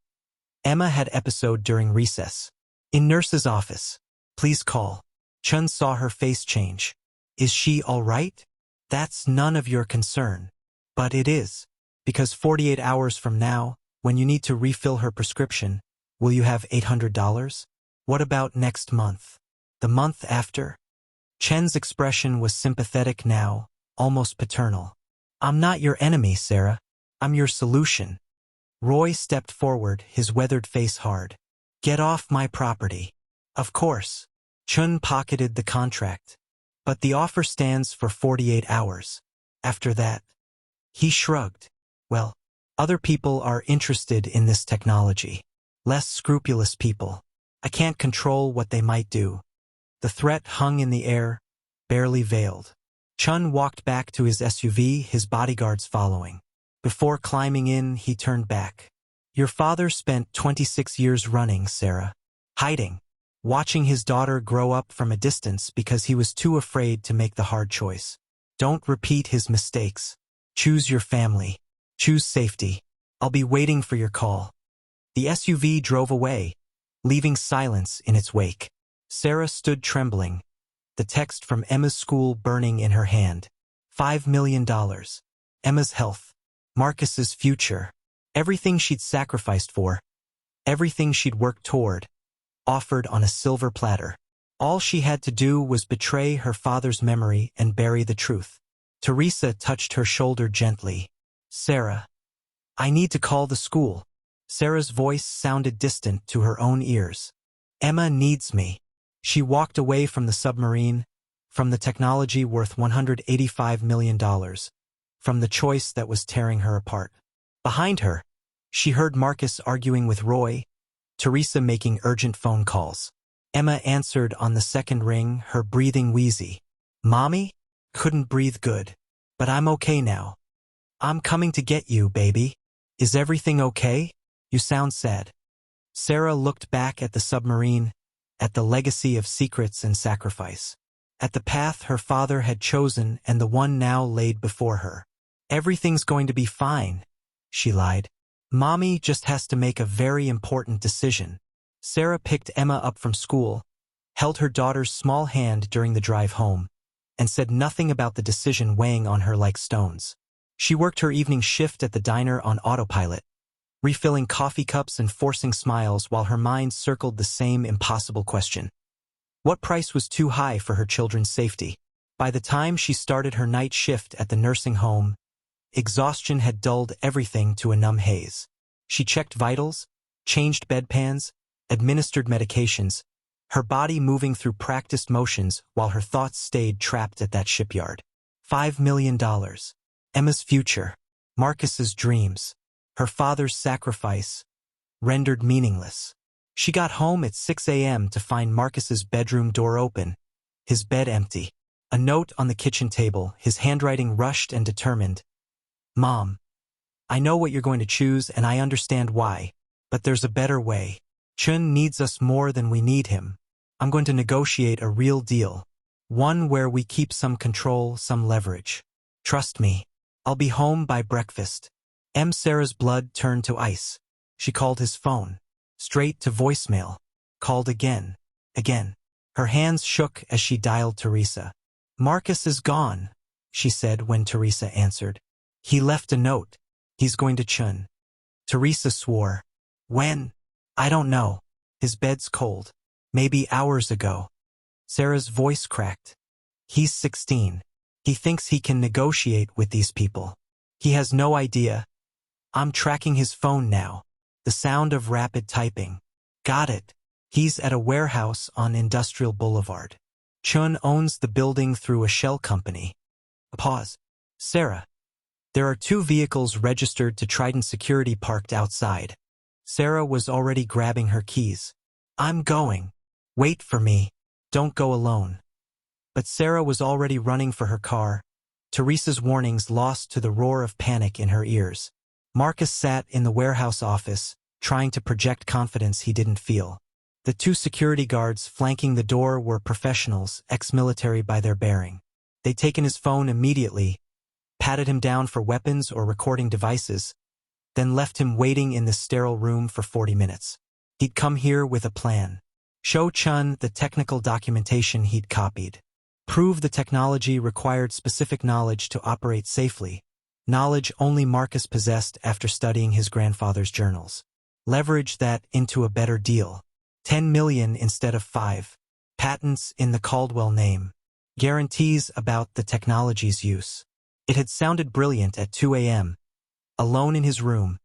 Emma had episode during recess. In nurse's office. Please call. Chun saw her face change. Is she all right? That's none of your concern. But it is. Because 48 hours from now, when you need to refill her prescription, will you have $800? What about next month? The month after? Chen's expression was sympathetic now, almost paternal. I'm not your enemy, Sarah. I'm your solution. Roy stepped forward, his weathered face hard. Get off my property. Of course. Chun pocketed the contract. But the offer stands for 48 hours. After that. He shrugged. Well, other people are interested in this technology. Less scrupulous people. I can't control what they might do. The threat hung in the air, barely veiled. Chun walked back to his SUV, his bodyguards following. Before climbing in, he turned back. Your father spent 26 years running, Sarah. Hiding. Watching his daughter grow up from a distance because he was too afraid to make the hard choice. Don't repeat his mistakes. Choose your family. Choose safety. I'll be waiting for your call. The SUV drove away, leaving silence in its wake. Sarah stood trembling, the text from Emma's school burning in her hand. $5 million. Emma's health. Marcus's future. Everything she'd sacrificed for. Everything she'd worked toward. Offered on a silver platter. All she had to do was betray her father's memory and bury the truth. Teresa touched her shoulder gently. Sarah. I need to call the school. Sarah's voice sounded distant to her own ears. Emma needs me. She walked away from the submarine, from the technology worth $185 million, from the choice that was tearing her apart. Behind her, she heard Marcus arguing with Roy, Teresa making urgent phone calls. Emma answered on the second ring, her breathing wheezy. Mommy? Couldn't breathe good. But I'm okay now. I'm coming to get you, baby. Is everything okay? You sound sad. Sarah looked back at the submarine, at the legacy of secrets and sacrifice, at the path her father had chosen and the one now laid before her. Everything's going to be fine, she lied. Mommy just has to make a very important decision. Sarah picked Emma up from school, held her daughter's small hand during the drive home, and said nothing about the decision weighing on her like stones. She worked her evening shift at the diner on autopilot, refilling coffee cups and forcing smiles while her mind circled the same impossible question. What price was too high for her children's safety? By the time she started her night shift at the nursing home, exhaustion had dulled everything to a numb haze. She checked vitals, changed bedpans, administered medications, her body moving through practiced motions while her thoughts stayed trapped at that shipyard. $5 million. Emma's future. Marcus's dreams. Her father's sacrifice. Rendered meaningless. She got home at 6 a.m. to find Marcus's bedroom door open, his bed empty. A note on the kitchen table, his handwriting rushed and determined. Mom, I know what you're going to choose and I understand why, but there's a better way. Chun needs us more than we need him. I'm going to negotiate a real deal. One where we keep some control, some leverage. Trust me. I'll be home by breakfast. Sarah's blood turned to ice. She called his phone. Straight to voicemail. Called again. Again. Her hands shook as she dialed Teresa. Marcus is gone, she said when Teresa answered. He left a note. He's going to Chun. Teresa swore. When? I don't know. His bed's cold. Maybe hours ago. Sarah's voice cracked. He's 16. He thinks he can negotiate with these people. He has no idea. I'm tracking his phone now. The sound of rapid typing. Got it. He's at a warehouse on Industrial Boulevard. Chun owns the building through a shell company. A pause. Sarah. There are 2 vehicles registered to Trident Security parked outside. Sarah was already grabbing her keys. I'm going. Wait for me. Don't go alone. But Sarah was already running for her car, Teresa's warnings lost to the roar of panic in her ears. Marcus sat in the warehouse office, trying to project confidence he didn't feel. The 2 security guards flanking the door were professionals, ex-military by their bearing. They'd taken his phone immediately, patted him down for weapons or recording devices, then left him waiting in the sterile room for 40 minutes. He'd come here with a plan. Show Chun the technical documentation he'd copied. Prove the technology required specific knowledge to operate safely, knowledge only Marcus possessed after studying his grandfather's journals. Leverage that into a better deal. 10 million instead of 5. Patents in the Caldwell name. Guarantees about the technology's use. It had sounded brilliant at 2 a.m., alone in his room,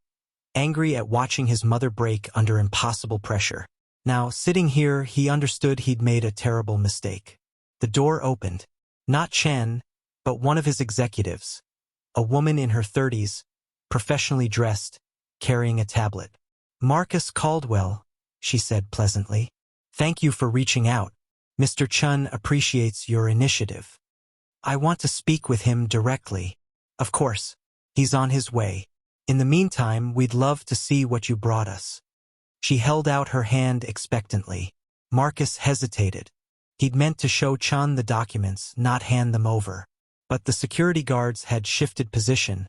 angry at watching his mother break under impossible pressure. Now, sitting here, he understood he'd made a terrible mistake. The door opened. Not Chen, but one of his executives. A woman in her 30s, professionally dressed, carrying a tablet. "Marcus Caldwell," she said pleasantly. "Thank you for reaching out. Mr. Chun appreciates your initiative. I want to speak with him directly." "Of course. He's on his way. In the meantime, we'd love to see what you brought us." She held out her hand expectantly. Marcus hesitated. He'd meant to show Chun the documents, not hand them over. But the security guards had shifted position,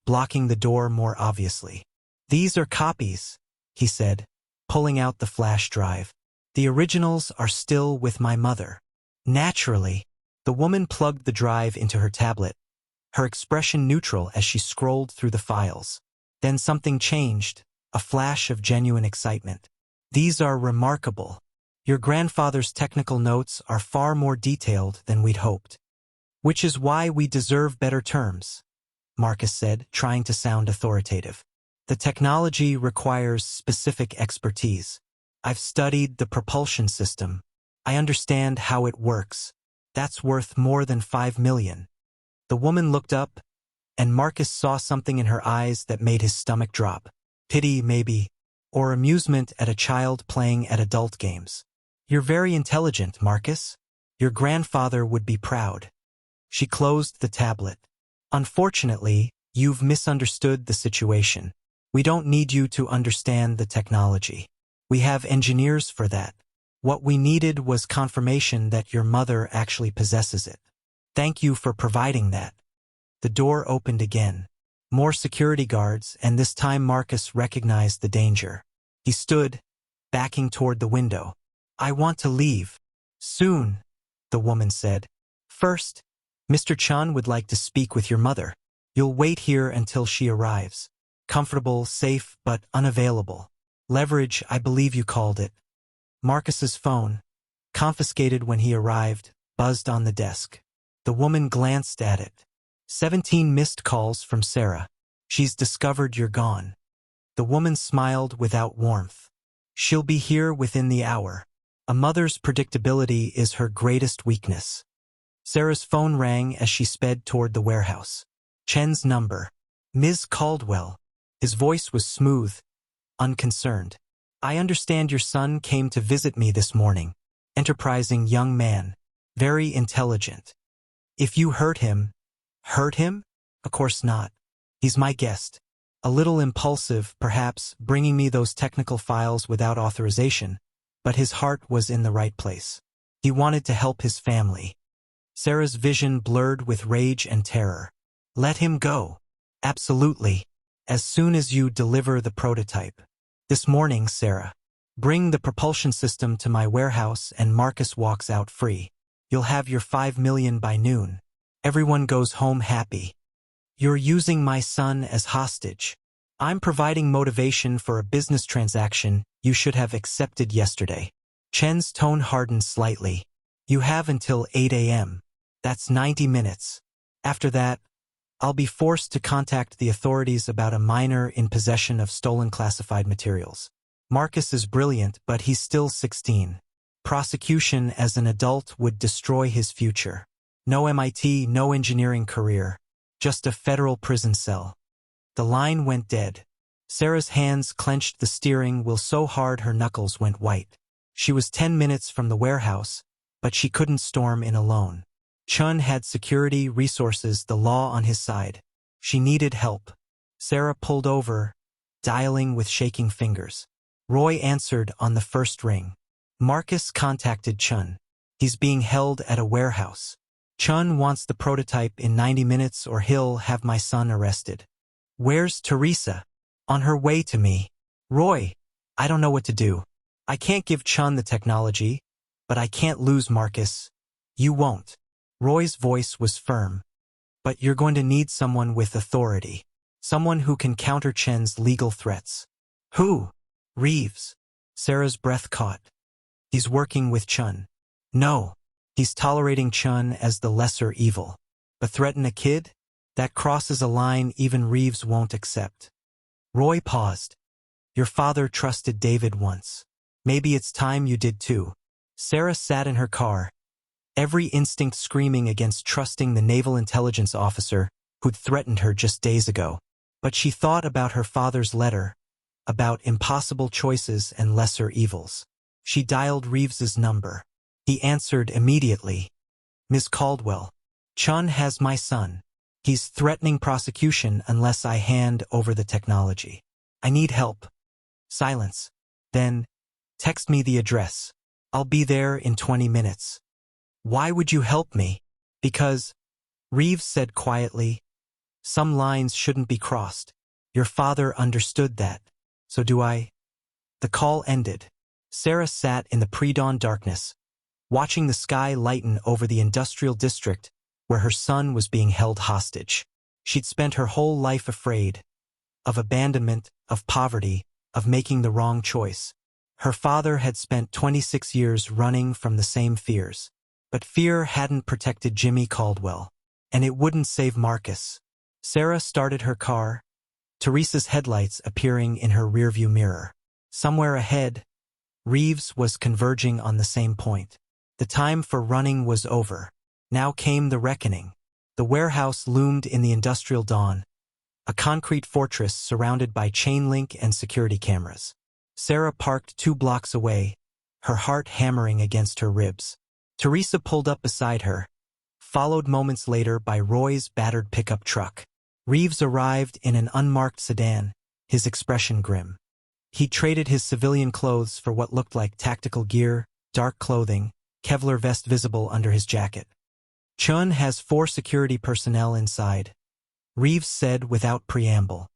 blocking the door more obviously. "These are copies," he said, pulling out the flash drive. "The originals are still with my mother." Naturally, the woman plugged the drive into her tablet, her expression neutral as she scrolled through the files. Then something changed, a flash of genuine excitement. "These are remarkable. Your grandfather's technical notes are far more detailed than we'd hoped. Which is why we deserve better terms," Marcus said, trying to sound authoritative. "The technology requires specific expertise. I've studied the propulsion system. I understand how it works. That's worth more than 5 million. The woman looked up, and Marcus saw something in her eyes that made his stomach drop. Pity, maybe, or amusement at a child playing at adult games. "You're very intelligent, Marcus. Your grandfather would be proud." She closed the tablet. "Unfortunately, you've misunderstood the situation. We don't need you to understand the technology. We have engineers for that. What we needed was confirmation that your mother actually possesses it. Thank you for providing that." The door opened again. More security guards, and this time Marcus recognized the danger. He stood, backing toward the window. "I want to leave. Soon," the woman said. "First, Mr. Chun would like to speak with your mother. You'll wait here until she arrives. Comfortable, safe, but unavailable. Leverage, I believe you called it." Marcus's phone, confiscated when he arrived, buzzed on the desk. The woman glanced at it. 17 missed calls from Sarah. "She's discovered you're gone." The woman smiled without warmth. "She'll be here within the hour. A mother's predictability is her greatest weakness." Sarah's phone rang as she sped toward the warehouse. Chen's number. "Ms. Caldwell." His voice was smooth, unconcerned. "I understand your son came to visit me this morning. Enterprising young man. Very intelligent. If you hurt him..." "Hurt him? Of course not. He's my guest. A little impulsive, perhaps, bringing me those technical files without authorization, but his heart was in the right place. He wanted to help his family." Sarah's vision blurred with rage and terror. "Let him go." "Absolutely. As soon as you deliver the prototype. This morning, Sarah. Bring the propulsion system to my warehouse and Marcus walks out free. You'll have your 5 million by noon. Everyone goes home happy. You're using my son as hostage. I'm providing motivation for a business transaction you should have accepted yesterday." Chen's tone hardened slightly. "You have until 8 a.m. That's 90 minutes. After that, I'll be forced to contact the authorities about a minor in possession of stolen classified materials. Marcus is brilliant, but he's still 16. Prosecution as an adult would destroy his future. No MIT, no engineering career. Just a federal prison cell." The line went dead. Sarah's hands clenched the steering wheel so hard her knuckles went white. She was 10 minutes from the warehouse, but she couldn't storm in alone. Chun had security, resources, the law on his side. She needed help. Sarah pulled over, dialing with shaking fingers. Roy answered on the first ring. "Marcus contacted Chun. He's being held at a warehouse." Chun wants the prototype in 90 minutes or he'll have my son arrested. Where's Teresa? On her way to me. Roy, I don't know what to do. I can't give Chun the technology, but I can't lose Marcus. You won't. Roy's voice was firm. But you're going to need someone with authority. Someone who can counter Chen's legal threats. Who? Reeves. Sarah's breath caught. He's working with Chun. No. He's tolerating Chun as the lesser evil. But threaten a kid? That crosses a line even Reeves won't accept. Roy paused. Your father trusted David once. Maybe it's time you did too. Sarah sat in her car, every instinct screaming against trusting the naval intelligence officer who'd threatened her just days ago. But she thought about her father's letter, about impossible choices and lesser evils. She dialed Reeves's number. He answered immediately. Ms. Caldwell, Chun has my son. He's threatening prosecution unless I hand over the technology. I need help. Silence. Then, text me the address. I'll be there in 20 minutes. Why would you help me? Because, Reeves said quietly, some lines shouldn't be crossed. Your father understood that. So do I. The call ended. Sarah sat in the pre-dawn darkness, watching the sky lighten over the industrial district where her son was being held hostage. She'd spent her whole life afraid, of abandonment, of poverty, of making the wrong choice. Her father had spent 26 years running from the same fears. But fear hadn't protected Jimmy Caldwell, and it wouldn't save Marcus. Sarah started her car, Teresa's headlights appearing in her rearview mirror. Somewhere ahead, Reeves was converging on the same point. The time for running was over. Now came the reckoning. The warehouse loomed in the industrial dawn, a concrete fortress surrounded by chain link and security cameras. Sarah parked 2 blocks away, her heart hammering against her ribs. Teresa pulled up beside her, followed moments later by Roy's battered pickup truck. Reeves arrived in an unmarked sedan, his expression grim. He traded his civilian clothes for what looked like tactical gear, dark clothing, Kevlar vest visible under his jacket. Chun has 4 security personnel inside, Reeves said without preamble.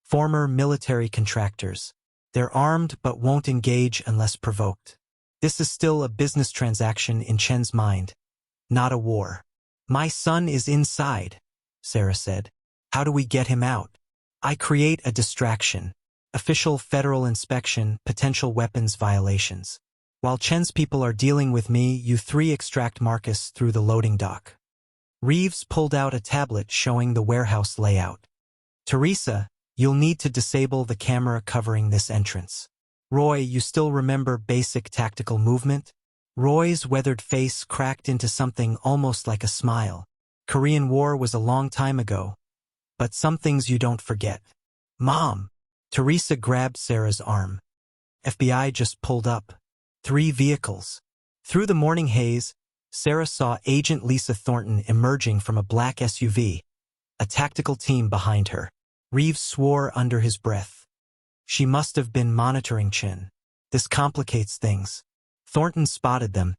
Former military contractors. They're armed but won't engage unless provoked. This is still a business transaction in Chen's mind, not a war. My son is inside, Sarah said. How do we get him out? I create a distraction. Official federal inspection, potential weapons violations. While Chen's people are dealing with me, you 3 extract Marcus through the loading dock. Reeves pulled out a tablet showing the warehouse layout. Teresa, you'll need to disable the camera covering this entrance. Roy, you still remember basic tactical movement? Roy's weathered face cracked into something almost like a smile. Korean War was a long time ago. But some things you don't forget. Mom! Teresa grabbed Sarah's arm. FBI just pulled up. 3 vehicles. Through the morning haze, Sarah saw Agent Lisa Thornton emerging from a black SUV, a tactical team behind her. Reeves swore under his breath. She must have been monitoring Chen. This complicates things. Thornton spotted them,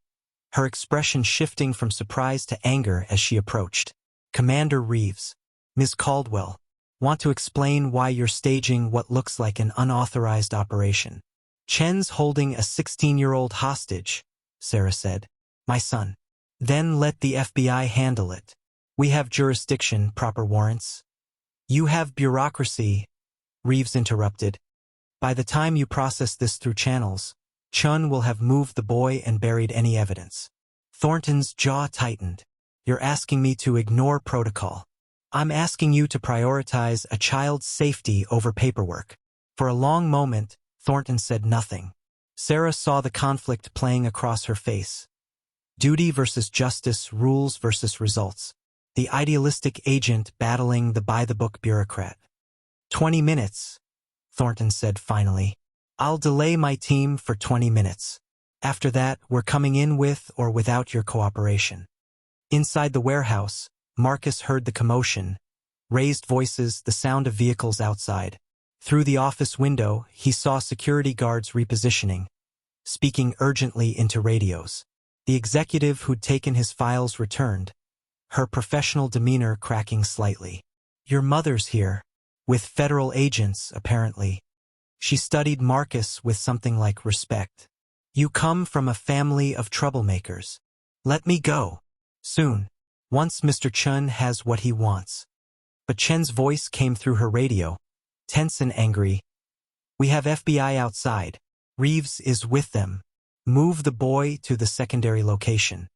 her expression shifting from surprise to anger as she approached. Commander Reeves, Ms. Caldwell, want to explain why you're staging what looks like an unauthorized operation. Chen's holding a 16-year-old hostage, Sarah said. My son. Then let the FBI handle it. We have jurisdiction, proper warrants. You have bureaucracy, Reeves interrupted. By the time you process this through channels, Chun will have moved the boy and buried any evidence. Thornton's jaw tightened. You're asking me to ignore protocol. I'm asking you to prioritize a child's safety over paperwork. For a long moment, Thornton said nothing. Sarah saw the conflict playing across her face. Duty versus justice, rules versus results. The idealistic agent battling the by-the-book bureaucrat. 20 minutes, Thornton said finally. I'll delay my team for 20 minutes. After that, we're coming in with or without your cooperation. Inside the warehouse, Marcus heard the commotion, raised voices, the sound of vehicles outside. Through the office window, he saw security guards repositioning, speaking urgently into radios. The executive who'd taken his files returned, her professional demeanor cracking slightly. Your mother's here. With federal agents, apparently. She studied Marcus with something like respect. You come from a family of troublemakers. Let me go. Soon. Once Mr. Chun has what he wants. But Chen's voice came through her radio, tense and angry. We have FBI outside. Reeves is with them. Move the boy to the secondary location.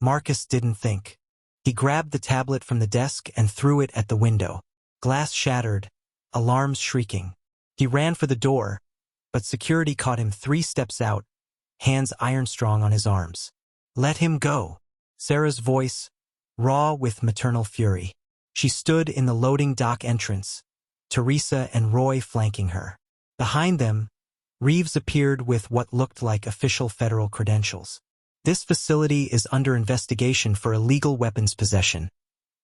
Marcus didn't think. He grabbed the tablet from the desk and threw it at the window. Glass shattered, alarms shrieking. He ran for the door, but security caught him 3 steps out, hands iron-strong on his arms. Let him go. Sarah's voice, raw with maternal fury. She stood in the loading dock entrance, Teresa and Roy flanking her. Behind them, Reeves appeared with what looked like official federal credentials. This facility is under investigation for illegal weapons possession,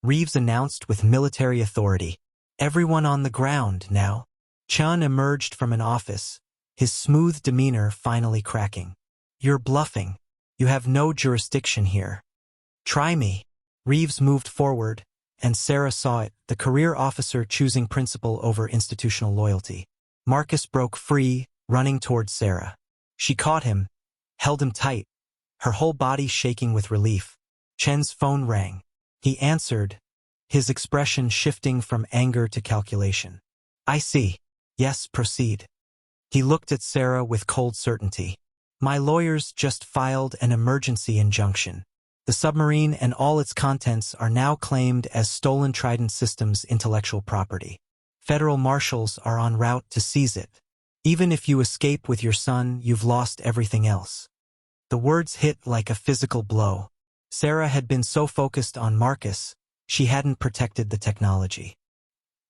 Reeves announced with military authority. Everyone on the ground now. Chun emerged from an office, his smooth demeanor finally cracking. You're bluffing. You have no jurisdiction here. Try me. Reeves moved forward, and Sarah saw it, the career officer choosing principle over institutional loyalty. Marcus broke free, running towards Sarah. She caught him, held him tight, her whole body shaking with relief. Chen's phone rang. He answered, his expression shifting from anger to calculation. I see. Yes, proceed. He looked at Sarah with cold certainty. My lawyers just filed an emergency injunction. The submarine and all its contents are now claimed as stolen Trident Systems intellectual property. Federal marshals are en route to seize it. Even if you escape with your son, you've lost everything else. The words hit like a physical blow. Sarah had been so focused on Marcus, she hadn't protected the technology.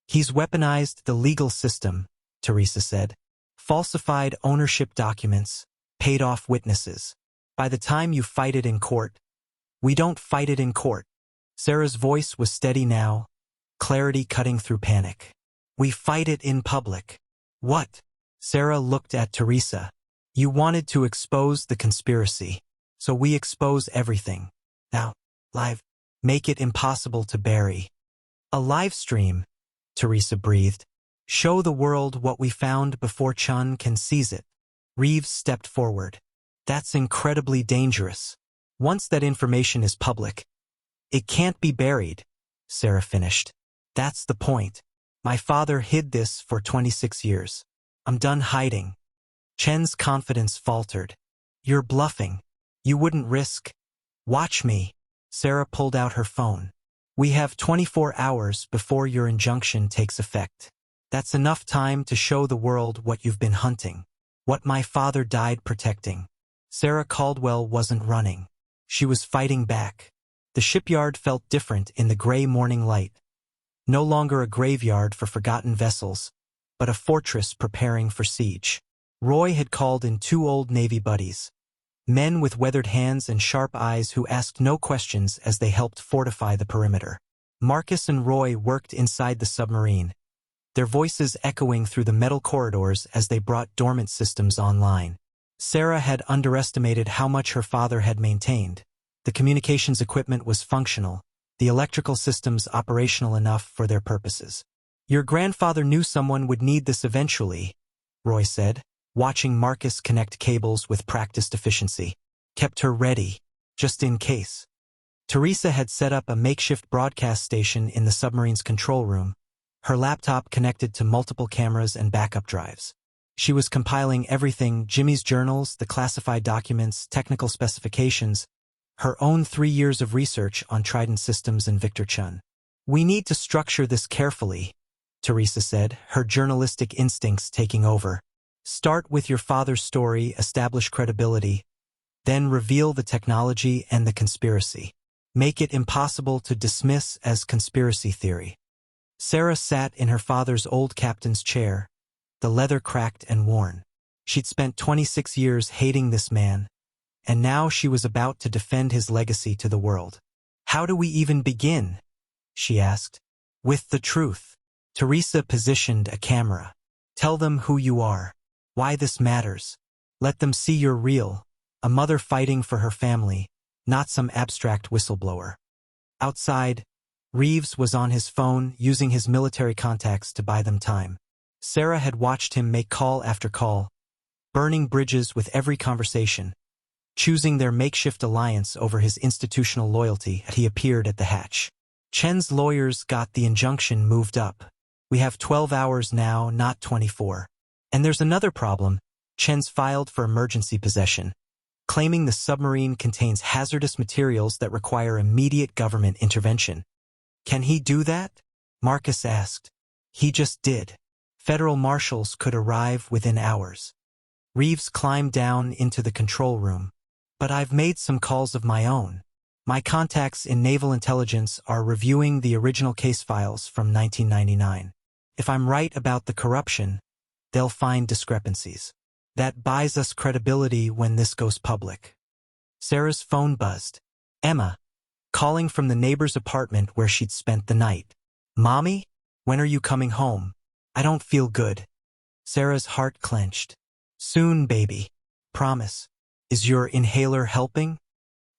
He's weaponized the legal system, Teresa said. Falsified ownership documents, paid off witnesses. By the time you fight it in court, we don't fight it in court. Sarah's voice was steady now, clarity cutting through panic. We fight it in public. What? Sarah looked at Teresa. You wanted to expose the conspiracy, so we expose everything. Now, live. Make it impossible to bury. A live stream, Teresa breathed. Show the world what we found before Chun can seize it. Reeves stepped forward. That's incredibly dangerous. Once that information is public, it can't be buried, Sarah finished. That's the point. My father hid this for 26 years. I'm done hiding. Chen's confidence faltered. You're bluffing. You wouldn't risk. Watch me. Sarah pulled out her phone. We have 24 hours before your injunction takes effect. That's enough time to show the world what you've been hunting, what my father died protecting. Sarah Caldwell wasn't running. She was fighting back. The shipyard felt different in the gray morning light. No longer a graveyard for forgotten vessels, but a fortress preparing for siege. Roy had called in 2 old Navy buddies, men with weathered hands and sharp eyes who asked no questions as they helped fortify the perimeter. Marcus and Roy worked inside the submarine, their voices echoing through the metal corridors as they brought dormant systems online. Sarah had underestimated how much her father had maintained. The communications equipment was functional, the electrical systems operational enough for their purposes. Your grandfather knew someone would need this eventually, Roy said, watching Marcus connect cables with practiced efficiency. Kept her ready, just in case. Teresa had set up a makeshift broadcast station in the submarine's control room, her laptop connected to multiple cameras and backup drives. She was compiling everything: Jimmy's journals, the classified documents, technical specifications, her own 3 years of research on Trident Systems and Victor Chun. We need to structure this carefully, Teresa said, her journalistic instincts taking over. Start with your father's story, establish credibility, then reveal the technology and the conspiracy. Make it impossible to dismiss as conspiracy theory. Sarah sat in her father's old captain's chair, the leather cracked and worn. She'd spent 26 years hating this man, and now she was about to defend his legacy to the world. How do we even begin? She asked. With the truth. Teresa positioned a camera. Tell them who you are, why this matters. Let them see you're real, a mother fighting for her family, not some abstract whistleblower. Outside, Reeves was on his phone using his military contacts to buy them time. Sarah had watched him make call after call, burning bridges with every conversation, choosing their makeshift alliance over his institutional loyalty as he appeared at the hatch. Chen's lawyers got the injunction moved up. We have 12 hours now, not 24. And there's another problem. Chen's filed for emergency possession, claiming the submarine contains hazardous materials that require immediate government intervention. Can he do that? Marcus asked. He just did. Federal marshals could arrive within hours. Reeves climbed down into the control room. But I've made some calls of my own. My contacts in naval intelligence are reviewing the original case files from 1999. If I'm right about the corruption, they'll find discrepancies. That buys us credibility when this goes public. Sarah's phone buzzed. Emma, calling from the neighbor's apartment where she'd spent the night. Mommy? When are you coming home? I don't feel good. Sarah's heart clenched. Soon, baby. Promise. Is your inhaler helping?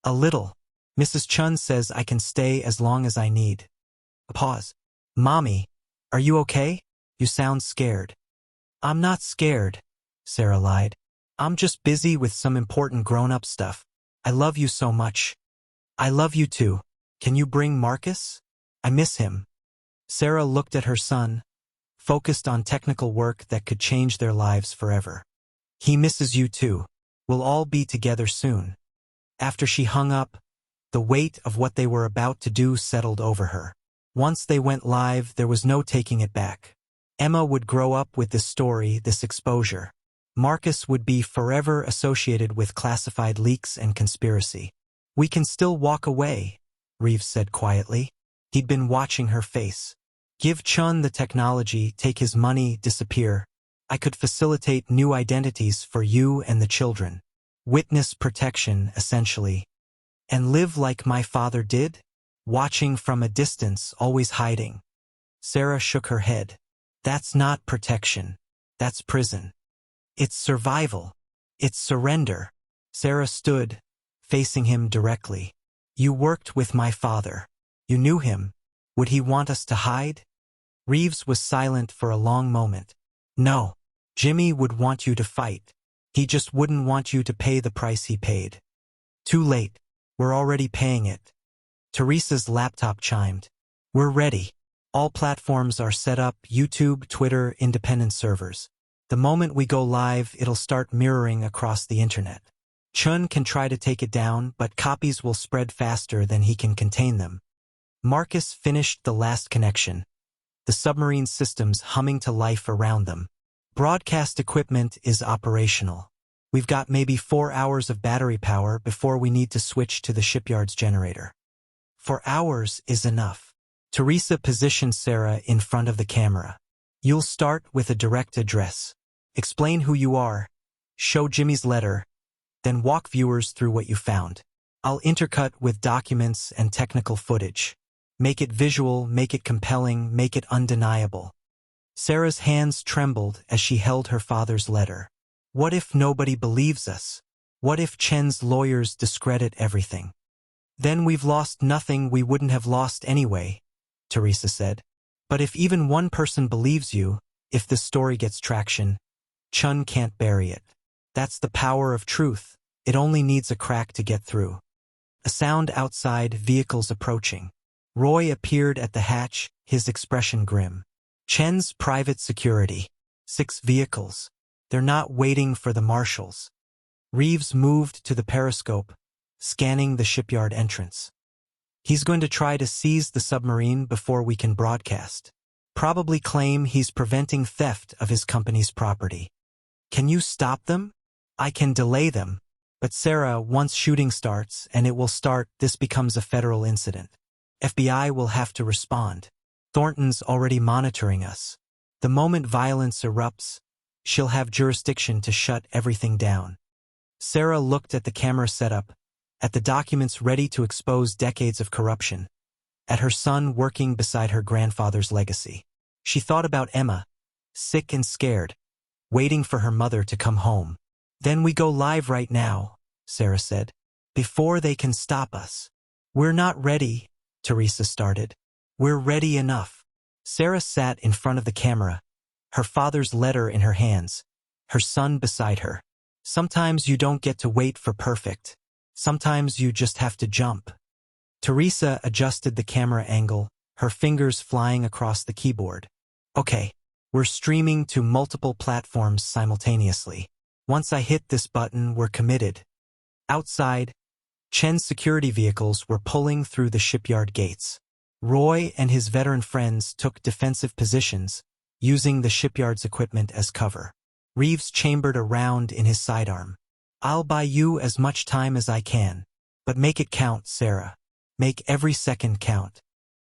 A little. Mrs. Chun says I can stay as long as I need. A pause. Mommy, are you okay? You sound scared. I'm not scared, Sarah lied. I'm just busy with some important grown-up stuff. I love you so much. I love you too. Can you bring Marcus? I miss him. Sarah looked at her son, focused on technical work that could change their lives forever. He misses you too. We'll all be together soon. After she hung up, the weight of what they were about to do settled over her. Once they went live, there was no taking it back. Emma would grow up with this story, this exposure. Marcus would be forever associated with classified leaks and conspiracy. We can still walk away, Reeves said quietly. He'd been watching her face. Give Chun the technology, take his money, disappear. I could facilitate new identities for you and the children. Witness protection, essentially. And live like my father did? Watching from a distance, always hiding. Sarah shook her head. That's not protection. That's prison. It's survival. It's surrender. Sarah stood, facing him directly. You worked with my father. You knew him. Would he want us to hide? Reeves was silent for a long moment. No. Jimmy would want you to fight. He just wouldn't want you to pay the price he paid. Too late. We're already paying it. Teresa's laptop chimed. We're ready. All platforms are set up, YouTube, Twitter, independent servers. The moment we go live, it'll start mirroring across the internet. Chun can try to take it down, but copies will spread faster than he can contain them. Marcus finished the last connection, the submarine systems humming to life around them. Broadcast equipment is operational. We've got maybe 4 hours of battery power before we need to switch to the shipyard's generator. 4 hours is enough. Teresa positioned Sarah in front of the camera. You'll start with a direct address. Explain who you are, show Jimmy's letter, then walk viewers through what you found. I'll intercut with documents and technical footage. Make it visual, make it compelling, make it undeniable. Sarah's hands trembled as she held her father's letter. What if nobody believes us? What if Chen's lawyers discredit everything? Then we've lost nothing we wouldn't have lost anyway, Teresa said. But if even one person believes you, if this story gets traction, Chun can't bury it. That's the power of truth. It only needs a crack to get through. A sound outside, vehicles approaching. Roy appeared at the hatch, his expression grim. Chen's private security. 6 vehicles. They're not waiting for the marshals. Reeves moved to the periscope, scanning the shipyard entrance. He's going to try to seize the submarine before we can broadcast. Probably claim he's preventing theft of his company's property. Can you stop them? I can delay them. But Sarah, once shooting starts, and it will start, this becomes a federal incident. FBI will have to respond. Thornton's already monitoring us. The moment violence erupts, she'll have jurisdiction to shut everything down. Sarah looked at the camera setup, at the documents ready to expose decades of corruption, at her son working beside her grandfather's legacy. She thought about Emma, sick and scared, waiting for her mother to come home. Then we go live right now, Sarah said, before they can stop us. We're not ready, Teresa started. We're ready enough. Sarah sat in front of the camera, her father's letter in her hands, her son beside her. Sometimes you don't get to wait for perfect. Sometimes you just have to jump. Teresa adjusted the camera angle, her fingers flying across the keyboard. Okay, we're streaming to multiple platforms simultaneously. Once I hit this button, we're committed. Outside, Chen's security vehicles were pulling through the shipyard gates. Roy and his veteran friends took defensive positions, using the shipyard's equipment as cover. Reeves chambered a round in his sidearm. I'll buy you as much time as I can. But make it count, Sarah. Make every second count.